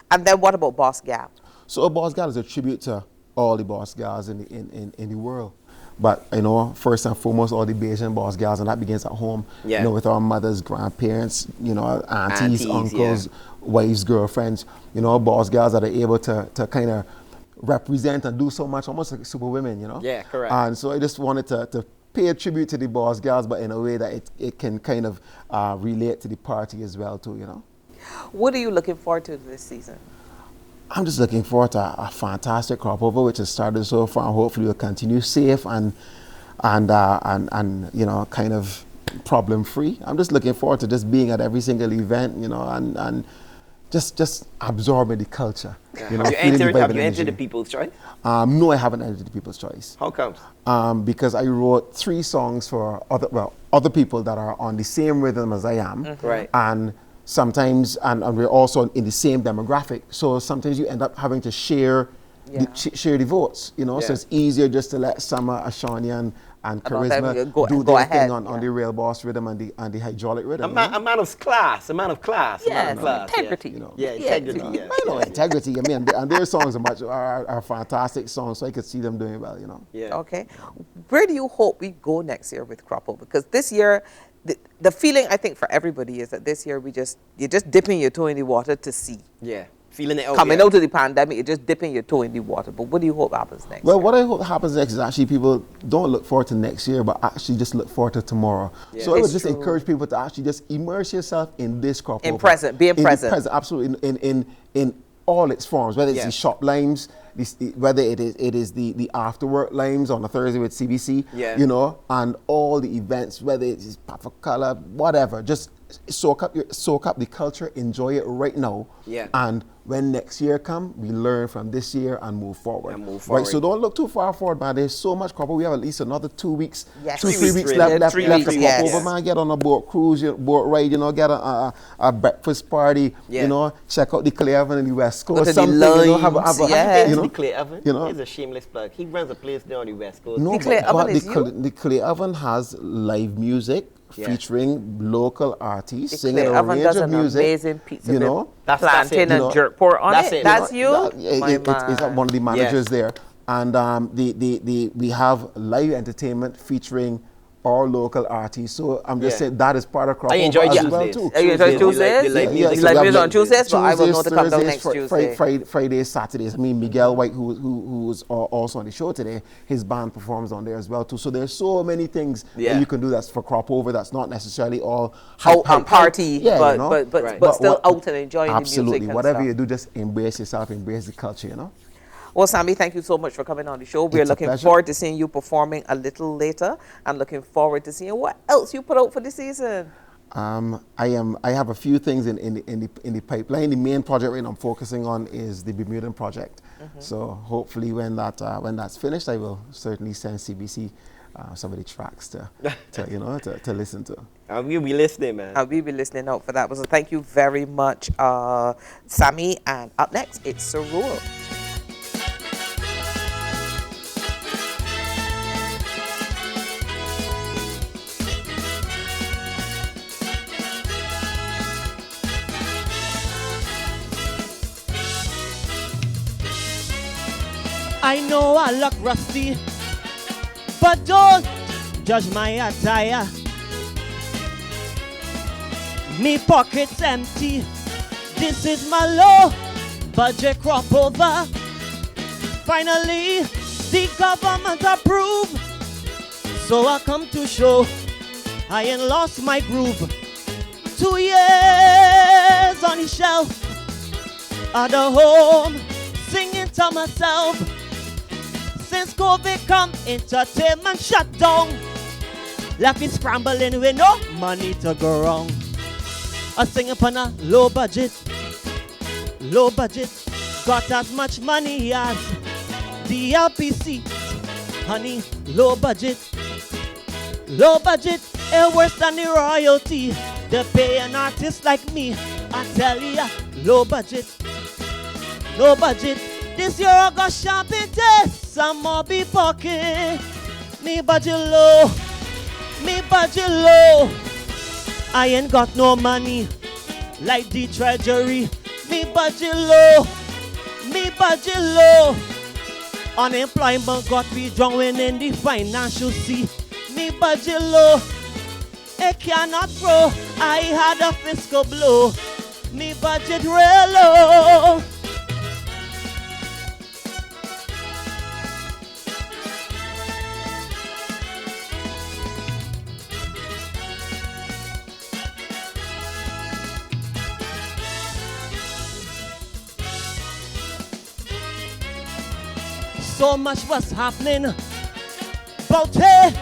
And then what about Boss Gal? So Boss Gal is a tribute to all the boss gals in the world. But, you know, first and foremost, all the Bayesian boss gals, and that begins at home. Yeah. You know, with our mothers, grandparents, you know, aunties, uncles, wives, girlfriends, you know, boss gals that are able to kind of represent and do so much, almost like super women, you know? Yeah, correct. And so I just wanted to pay a tribute to the boss gals, but in a way that it can kind of relate to the party as well, too, you know? What are you looking forward to this season? I'm just looking forward to a fantastic crop over, which has started so far, and hopefully will continue safe and you know, kind of problem free. I'm just looking forward to just being at every single event, you know, and just absorbing the culture. You know, Have you entered the People's Choice? No, I haven't entered the People's Choice. How comes? Because I wrote 3 songs for other people that are on the same rhythm as I am, Right. and sometimes, and we're also in the same demographic, so sometimes you end up having to share the votes, you know, so Yeah. it's easier just to let Summer, Ashani, and all them Charisma go do their ahead, thing on the real boss rhythm and the hydraulic rhythm. A man of class. Yes, integrity. You know. Yeah, integrity. You know, I know integrity. I mean, and their songs are fantastic songs, so I could see them doing well, you know. Yeah. Okay. Where do you hope we go next year with Crop Over? Because this year, the feeling I think for everybody is that this year you're just dipping your toe in the water to see. Yeah. Feeling it out. Coming yeah. out of the pandemic, you're just dipping your toe in the water. But what do you hope happens next? Well, what I hope happens next is actually people don't look forward to next year, but actually just look forward to tomorrow. Yeah. So I would It's just true. encourage people to actually just immerse yourself in this crop In over. present, being In the present. absolutely, in all its forms, whether it's Yeah. the shop limes, whether it is the after work limes on a Thursday with CBC, Yeah. you know, and all the events, whether it's Pop for Color, whatever, just soak up the culture, enjoy it right now, Yeah. and when next year come, we learn from this year and move forward. Right, so forward. don't look too far forward, man. There's so much crop over. We have at least another 2 weeks, Yes. 3 3 weeks weeks, left, really. left 3 to weeks, crop yes. over, man. Get on a boat cruise, boat ride, you know, get a breakfast party, Yeah. you know, check out the Clay Oven in the West Coast, to the something, you know, have limes, a yeah. you know, The Clay Oven. you know. He's a shameless plug. He runs a place there on the West Coast. No, The Clay but Oven is you? the Clay Oven has live music Yeah. featuring local artists The singing Clay a Oven range does of an music. amazing pizza you with know, That's plantain it, and you know. jerk pork on That's it. it. That's you? My It's man. one of the managers there, and we have live entertainment featuring our local artists. So I'm just Yeah. saying that is part of crop I enjoy over as Tuesdays. well too. You enjoy Tuesdays? You like Yeah, music. so You like we have music on Tuesdays, but I will know to come down Thursdays, next Tuesday. Fridays, Saturdays. I mean, Miguel White, who was also on the show today, his band performs on there as well too. So there's so many things Yeah. that you can do that's for crop over. That's not necessarily all Out and party, Yeah, but, you know? but, Right. but still what- out and enjoying absolutely. the music and Whatever stuff. you do, just embrace yourself, embrace the culture. You know. Well, Sammy, thank you so much for coming on the show. We're It's a looking pleasure. forward to seeing you performing a little later. I'm looking forward to seeing what else you put out for the season. I have a few things in the pipeline. The main project right now I'm focusing on is the Bermudan project. So hopefully when that's finished, I will certainly send CBC some of the tracks to listen to. And we'll be listening, man. And we'll be listening out for that. So thank you very much, Sammy. And up next, it's Sir Ruel. I know I look rusty, but don't judge my attire. Me pockets empty. This is my low budget crop over. Finally, the government approved. So I come to show I ain't lost my groove. 2 years on the shelf, at the home, singing to myself. Since COVID come, entertainment shut down. Left me scrambling with no money to go wrong. I sing upon a low budget, got as much money as the LPC. Honey, low budget, it worse than the royalty. They pay an artist like me, I tell ya, low budget. This year I got shopping days, some more be pocket. Me budget low. I ain't got no money like the treasury. Me budget low. Unemployment got me drowning in the financial sea. Me budget low. It cannot grow. I had a fiscal blow. Me budget real low. So much was happening about it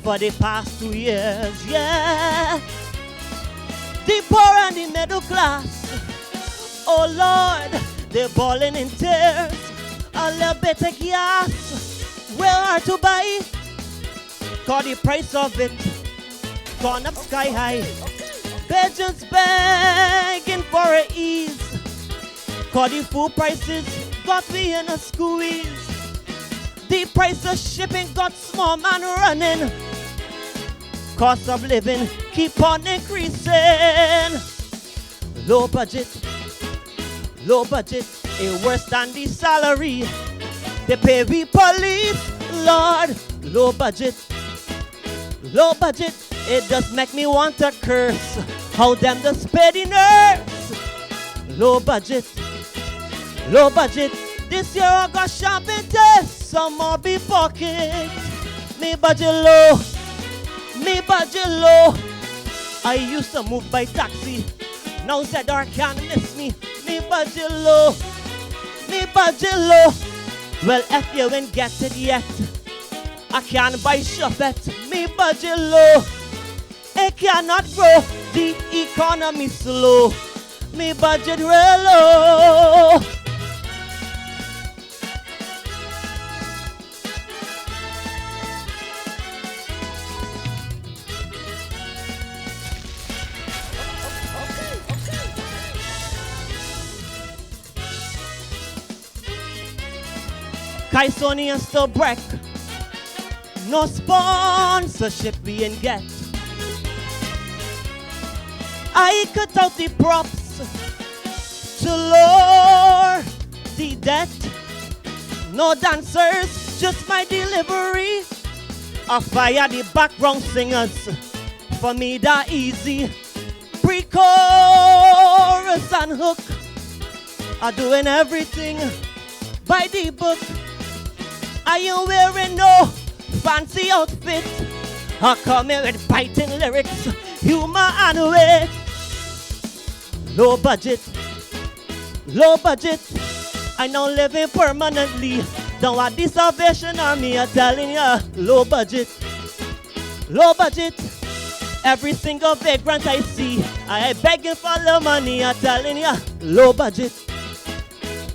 for the past 2 years, yeah. The poor and the middle class, oh Lord, they're balling in tears. A little bit of gas, where are to buy? Cause the price of it gone up sky high. Pigeons begging for a ease. Cause the food prices got me in a squeeze. The price of shipping got small man running. Cost of living keep on increasing. Low budget, it worse than the salary. They pay we police, Lord. Low budget, it just make me want to curse. How them just pay the nurse. Low budget. This year I got shopping days, some more be pocket. Me budget low. I used to move by taxi, now Zedar can't miss me. Me budget low. Well, if you ain't get it yet, I can't buy Chopette. Me budget low. It cannot grow, the economy slow. Me budget real low. Kaisoni and still break. No sponsorship we ain't get. I cut out the props to lower the debt. No dancers, just my delivery. I fire the background singers. For me that easy. Pre-chorus and hook. I'm doing everything by the book. I ain't wearing no fancy outfit. I come in with biting lyrics, humor and wit. Low budget. I now living permanently. Don't want the Salvation Army, I'm telling ya. Low budget. Low budget. Every single vagrant I see, I begging for the money, I'm telling ya. Low budget.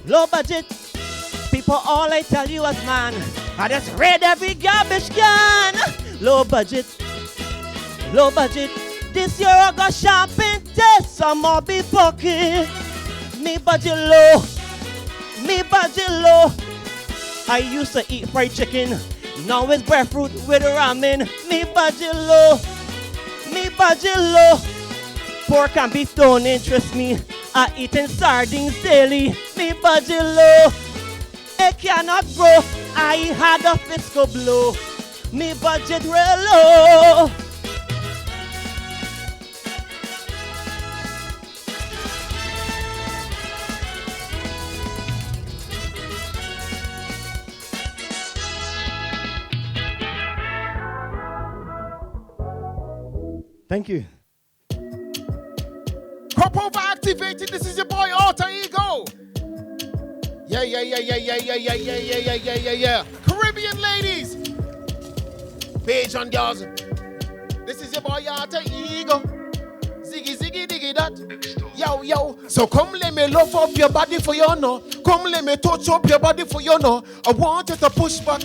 Low budget. People, all I tell you is, man, I just raid every garbage can. Low budget. Low budget. This year I got shopping taste, some more be pocket. Me budget low. Me budget low. I used to eat fried chicken. Now it's breadfruit with ramen. Me budget low. Me budget low. Pork and beef don't interest me. I eating sardines daily. Me budget low. It cannot grow. I had a fiscal blow. Me budget real low. Thank you. Crop over activated. This is your boy Alter Ego. Yeah. Caribbean ladies. Bajan girls. This is your boy Alter Ego. Ziggy diggy that. Yo. So come let me love up your body for you know. Come let me touch up your body for you know. I want you to push back.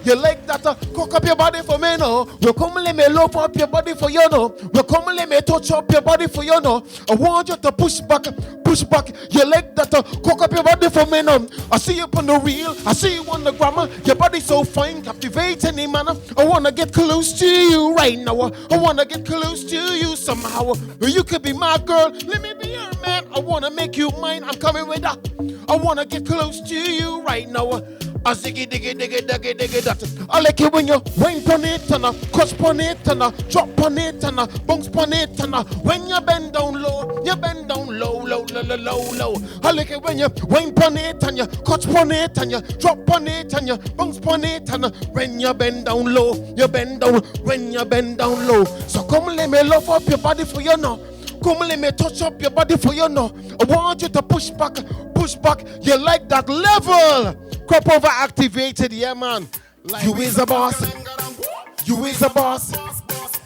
You like that? Cock up your body for me now. You come let me love up your body for you know. You come let me touch up your body for you know. I want you to push back. You like that? Cock up your body for me now. I see you on the reel. I see you on the grammar. Your body so fine, captivating me, man. I wanna get close to you right now. I wanna get close to you somehow. You could be my girl. Let me be your man. I wanna make you mine. I'm coming with that. I wanna get close to you right now. I ziggy diggy that. I like it when you wine pon it and crush pon it and drop pon it and bounce pon it and when you bend down low, low. I like it when you wine pon it and you catch pon it and you drop pon it and you bounce pon it and when you bend down low, when you bend down low. So come let me love up your body for you now. Come let me touch up your body for you now. I want you to push back. You like that level. Crop over activated, yeah, man. You is a boss. You is a boss.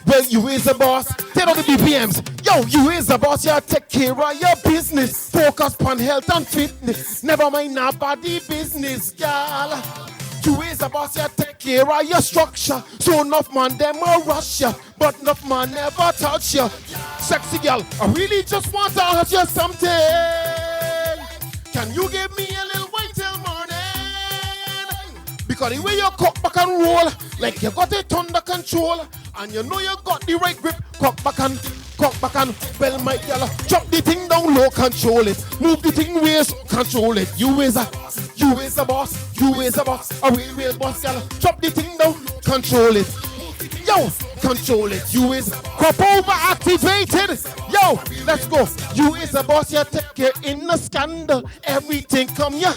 Well, you is a boss. Take all the BPMs. Yo, you is a boss. You take care of your business. Focus on health and fitness. Never mind our body business, girl. You is a boss. You take care of your structure. So enough man, them will rush you. But enough man never touch you. Sexy girl, I really just want to ask you something. Can you give me a little wine till morning? Because the way you cock back and roll, like you got it under control, and you know you got the right grip. Cock back and, well, my girl, drop the thing down low, control it. Move the thing waist, control it. You is a boss, a real boss, girl. Drop the thing down, control it. Yo, control it. You is crop over activated. Yo, let's go. You is a boss, you take care in the scandal. Everything come ya.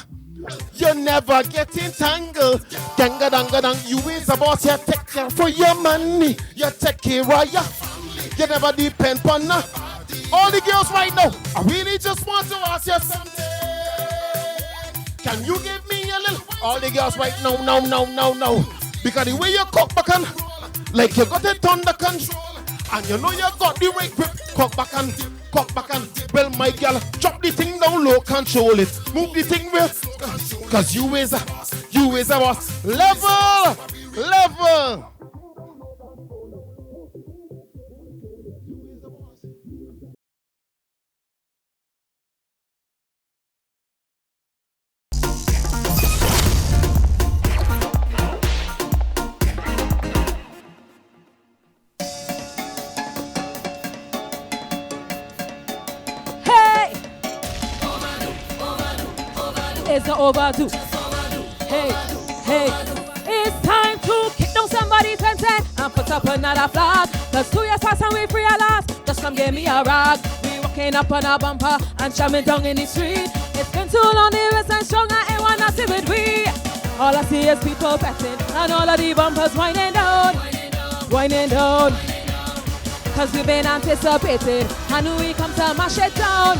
You never get entangled. Danga. You is a boss, you take care for your money. You take care of ya. You never depend on her. All the girls right now, I really just want to ask you something. Can you give me a little? All the girls right now, no. Because the way you cock back and like you got it under control, and you know you got the right grip. Cock back and, well, my girl, drop the thing down low, control it. Move the thing well, cause you is a boss. Level. It's the overdue. Hey, it's time to kick down somebody's fence and put up another flag. Cause 2 years past and we free at last. Just come give me a rag. We walking up on a bumper and jamming down in the street. It's been too long, the west and strong, I ain't wanna see with we. All I see is people betting and all of the bumpers winding down. Cause we've been anticipating and we come to mash it down,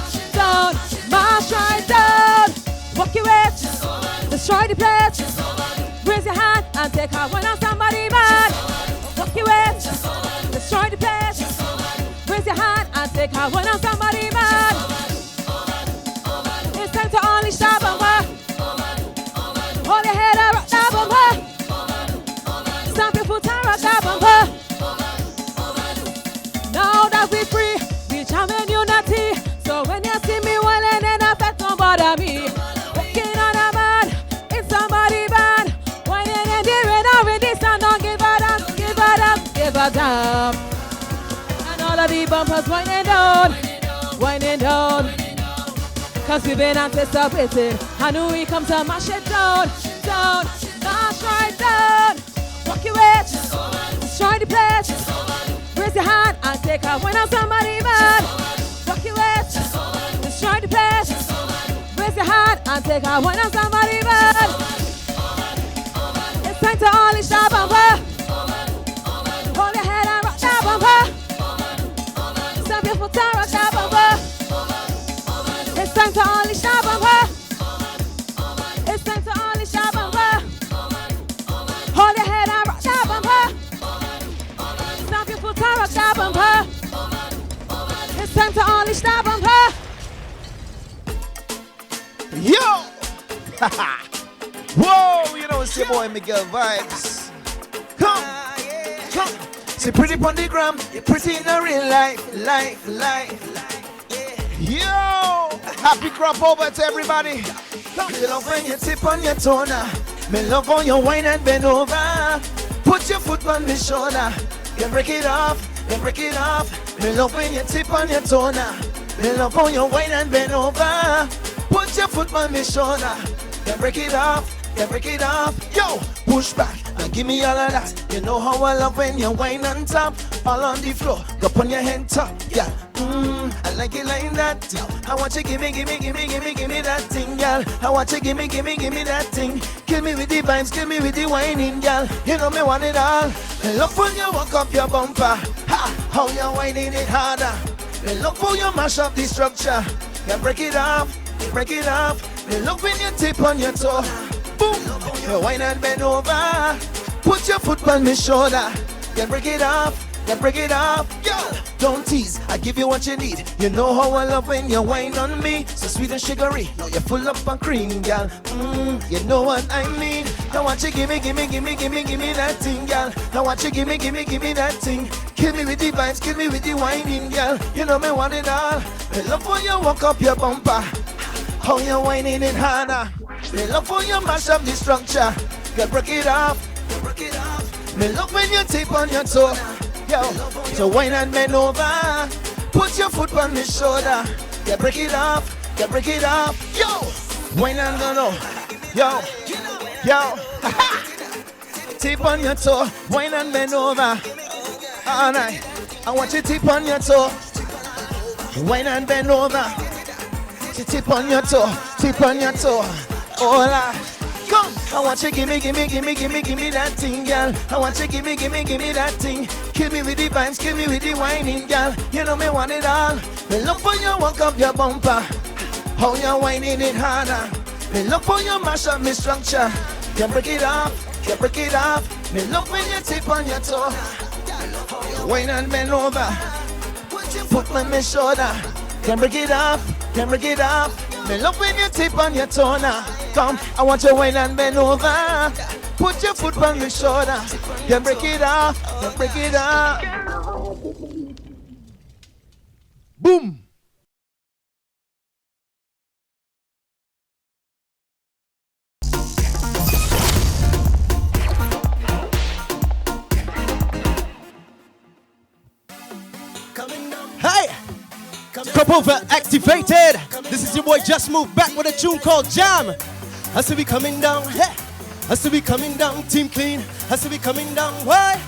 mash right down. Walk your way, destroy the place. Raise your hand and take a wine on somebody mad. Walk your way, destroy the place. Raise your hand and take a wine on somebody mad. It's time to unleash that bumper. Hold your head and rock that bumper. Stamp your foot and rock that bumper. Now that we free, we jam in unity. So when you see me whining and affect don't bother me. Walking on a man, it's somebody bad. Whining and the rhythm with this and don't give a damn, give a damn, give a damn. And all of the bumpers whining down, whining down. Cause we've been anticipating. I knew we come to mash it down, down, mash right down. Walk your way, destroy the place. Raise your hand and take a wine on somebody mad. Walk your way, destroy the place. Raise your hand and take a wine on somebody mad. It's time to unleash that bumper. Hold your head and rock that bumper. Stamp your foot and rock that bumper. It's time to unleash that bumper. It's time to unleash that bumper. Hold your head and rock that bumper. Stamp your foot and rock that bumper. It's time to unleash that bumper. Yo! Whoa, you know it's your boy Miguel Vibes. Come, come. See pretty on the gram, you're pretty in the real life. Yo! Happy crop over to everybody. Come. Me love when you tip on your toner. Me love on your wine and bend over. Put your foot on my shoulder. You break it off, you break it off. Me love when you tip on your toner. Me love on your wine and bend over. Put your foot on my shoulder. You break it off, you break it off. Yo, push back and give me all of that. You know how I love when you wine on top. All on the floor, go on your hand top. Yeah, I like it like that. Yo, I want you give me that thing, girl. I want you give me that thing. Kill me with the vibes, kill me with the whining, girl. You know me want it all. Look when you walk up your bumper. Ha, how you whining it harder. Look how you mash up the structure. You break it off, you break it off. Look when you tip on your toe. Boom, you whine and bend over. Put your foot on my shoulder. You break it off, you break it off. Yo, don't tease, I give you what you need. You know how I love when you whine on me. So sweet and sugary, now you're full up on cream, girl. You know what I mean. Now want you give me that thing, girl. Now want you give me that thing. Kill me with the vibes, kill me with the whining, girl. You know me want it all. I love when you walk up your bumper. How you whining it harder. Me love when you mash up the structure. You break it off, you break it off. Me love when you tip on your toe. Yo, so whine and bend over. Put your foot on my shoulder. You break it off, you break it off. Yo, whine and go low. Yo, yo, tip on your toe. Whine and bend over. All right, I want you to tip on your toe. Whine and bend over. Tip on your toe, tip on your toe. Hola, come. I want you give me that thing, girl. I want you give me that thing. Kill me with the vibes, kill me with the whining, girl. You know me want it all. Me love when you walk up your bumper. How you whining it harder. Me love when you mash up my structure. You break it off, you break it off. Me love when you tip on your toe. Whine and bend over. Put your foot on my shoulder. You break it off. Can break it up. Me love when you tip on your toner. Come, I want you wine and bend over. Put your foot on my shoulder. Can break it up. Can break it up. Boom. Hey! Crop over activated. This is your boy Just Move back with a tune called Jam. I see we coming down. Hey! I see we coming down. Team clean. I see we coming down. Why?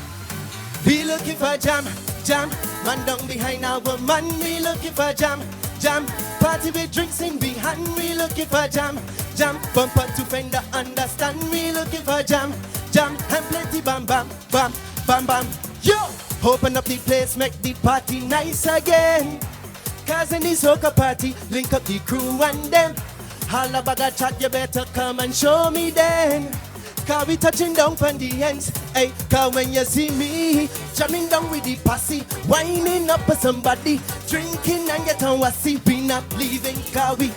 We looking for jam. Jam. Man down behind our man. We looking for jam. Jam. Party with drinks in behind. We looking for jam. Jam. Bumper to fender understand. We looking for jam. Jam. And plenty bam bam. Bam. Bam bam. Yo! Open up the place. Make the party nice again. Cause in the soca party, link up the crew and them. All a bag of chat, you better come and show me then. Cause we touching down from the ends. Hey, cause when you see me jamming down with the posse, winding up for somebody, drinking and get on wassy. We not leaving cause we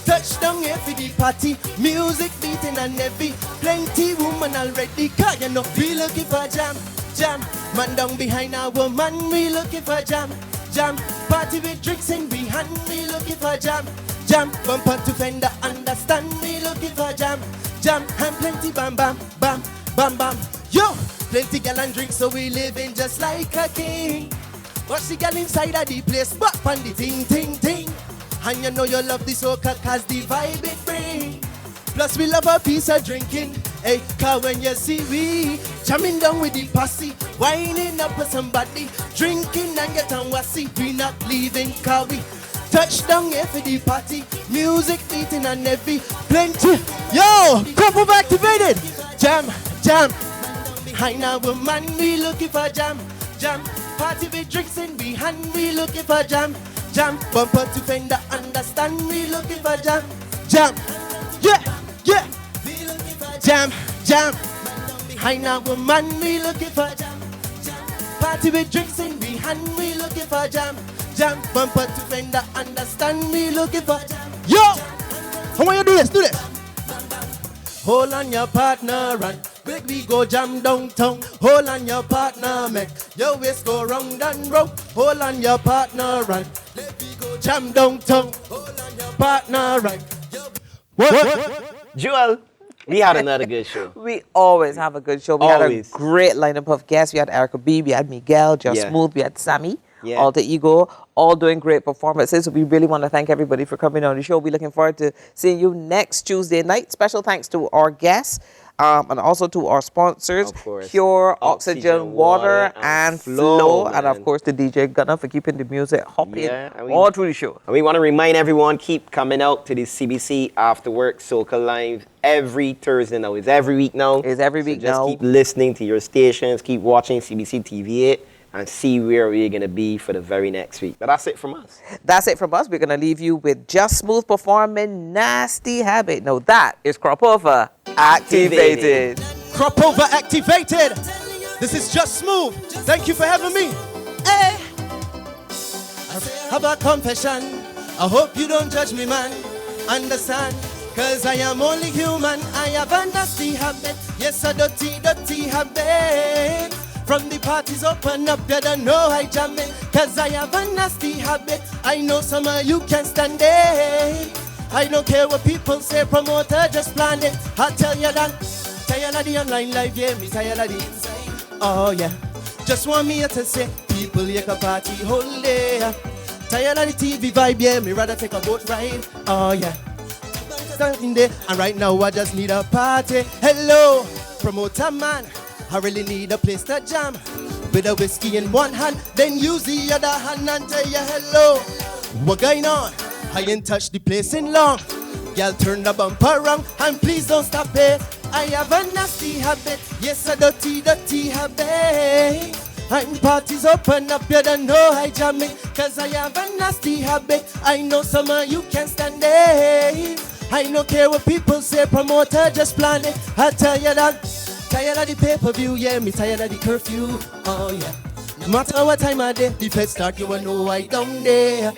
touch down here for the party. Music beating and heavy, plenty woman already. Cause you know we looking for jam, jam. Man down behind our woman, we looking for jam, jam. Party with drinks in behind, we looking for jam, jam. Bumper to fender, understand, we looking for jam, jam. And plenty bam bam, bam, bam bam. Yo, plenty gal and drink, so we living just like a king. Watch the gal inside of the place, back on the ting ting ting. And you know you love the soca cause the vibe it bring. Plus we love a piece of drinking. Hey, cause when you see we jamming down with the posse, winding up with somebody, drinking and get on wassy. We not leaving cause we touch down here for the party. Music beating and heavy, plenty. Yo, couple activated. Jam, jam. Behind our woman, we looking for jam, jam. Party with drinks in behind, we looking for jam, jam. Bumper to fender, understand, we looking for jam, jam. Yeah, yeah. Jam, jam. Behind our woman, we looking for jam, jam. Party with drinks in behind, we looking for jam, jam. Bumper to fender, understand, we looking for jam. Yo, how want you do this? Do this. Hold on your partner and make we go jam downtown. Hold on your partner, make your waist go round and round. Hold on your partner and let me go jam downtown. Hold on your partner and what? Joel, we had another good show. We always have a good show. We had a great lineup of guests. We had Erikka B, we had Miguel, just Smoove, we had Sammy, Altuh Ego, all doing great performances. So we really want to thank everybody for coming on the show. We're looking forward to seeing you next Tuesday night. Special thanks to our guests. And also to our sponsors, Kure, Oxygen, Water, and Flow. And of course, the DJ Gunner for keeping the music hopping all through the show. And we want to remind everyone, keep coming out to the CBC After Work Soca Live every Thursday now. It's every week now. It's every week now. Just keep listening to your stations, keep watching CBC TV8, and see where we're going to be for the very next week. But that's it from us. That's it from us. We're going to leave you with Just Smoove performing Nasty Habit. Now that is Crop Over Activated. Crop Over Activated. This is Just Smoove. Thank you for having me. Hey, I have a confession. I hope you don't judge me, man. Understand? Cause I am only human. I have a nasty habit. Yes, a dirty, dirty habit. From the parties open up, you don't know I jam it. Cause I have a nasty habit. I know some of you can't stand it. I don't care what people say, promoter just plan it. I'll tell you that. Tired of the online life, yeah, me tired of the inside. Oh yeah, just want me to say, people make a party whole day. Tired of the TV vibe, yeah, me rather take a boat ride. Oh yeah, standing there, and right now I just need a party. Hello, promoter man, I really need a place to jam. With a whiskey in one hand, then use the other hand and tell you hello. What going on? I ain't touched the place in long. Y'all turn the bumper around and please don't stop it. I have a nasty habit, yes a dirty, dirty habit. And parties open up, you don't know I jam it. Cause I have a nasty habit, I know some of you can't stand it. I don't care what people say, promoter just plan it. I'll tell you that. Tired of the pay-per-view, yeah, me tired of the curfew. Oh yeah, no matter what time of day, the feds start, you will know I down there.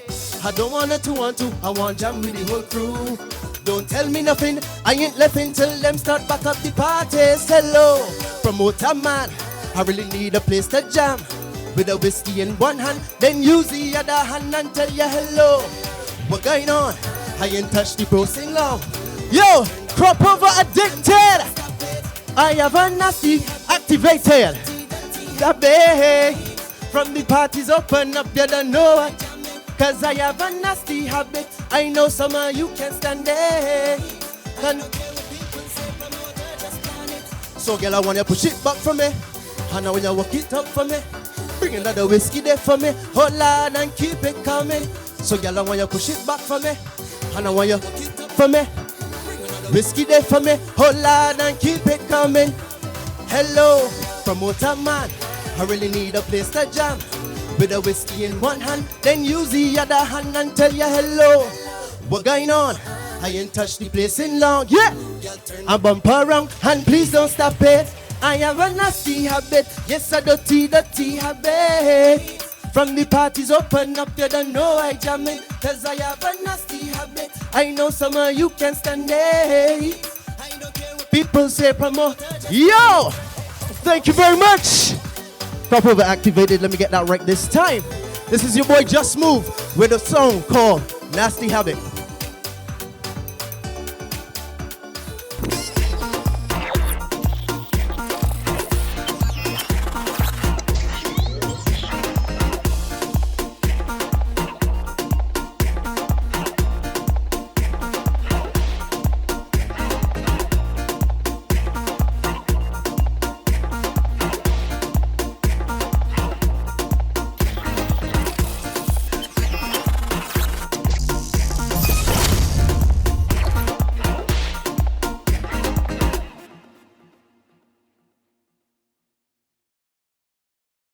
I don't want it to want to, I want jam with the whole crew. Don't tell me nothing, I ain't left until them start back up the parties. Hello, promoter man, I really need a place to jam. With a whiskey in one hand, then use the other hand and tell you hello. What going on? I ain't touched the pro sing long. Yo, Crop Over Addicted. I have a nasty activated. The bay from the parties open up, you don't know it. Cause I have a nasty habit. I know some of you can't stand it. So girl, I want you push it back for me. And I want you walk it up for me. Bring another whiskey there for me. Hold on and keep it coming. So girl, I want you push it back for me. And I want you walk it up for me. Whiskey there for me, hold on and keep it coming. Hello, promoter man, I really need a place to jam. With a whiskey in one hand, then use the other hand and tell you hello. What going on? I ain't touched the place in long. Yeah, I bump around and please don't stop it. I have a nasty habit. Yes, a dirty habit. From the parties open up, you don't know I jam it. Cause I have a nasty habit. I know some of you can stand it. People say promo. Yo! Thank you very much. Crop over activated. Let me get that right this time. This is your boy Just Smoove with a song called Nasty Habit.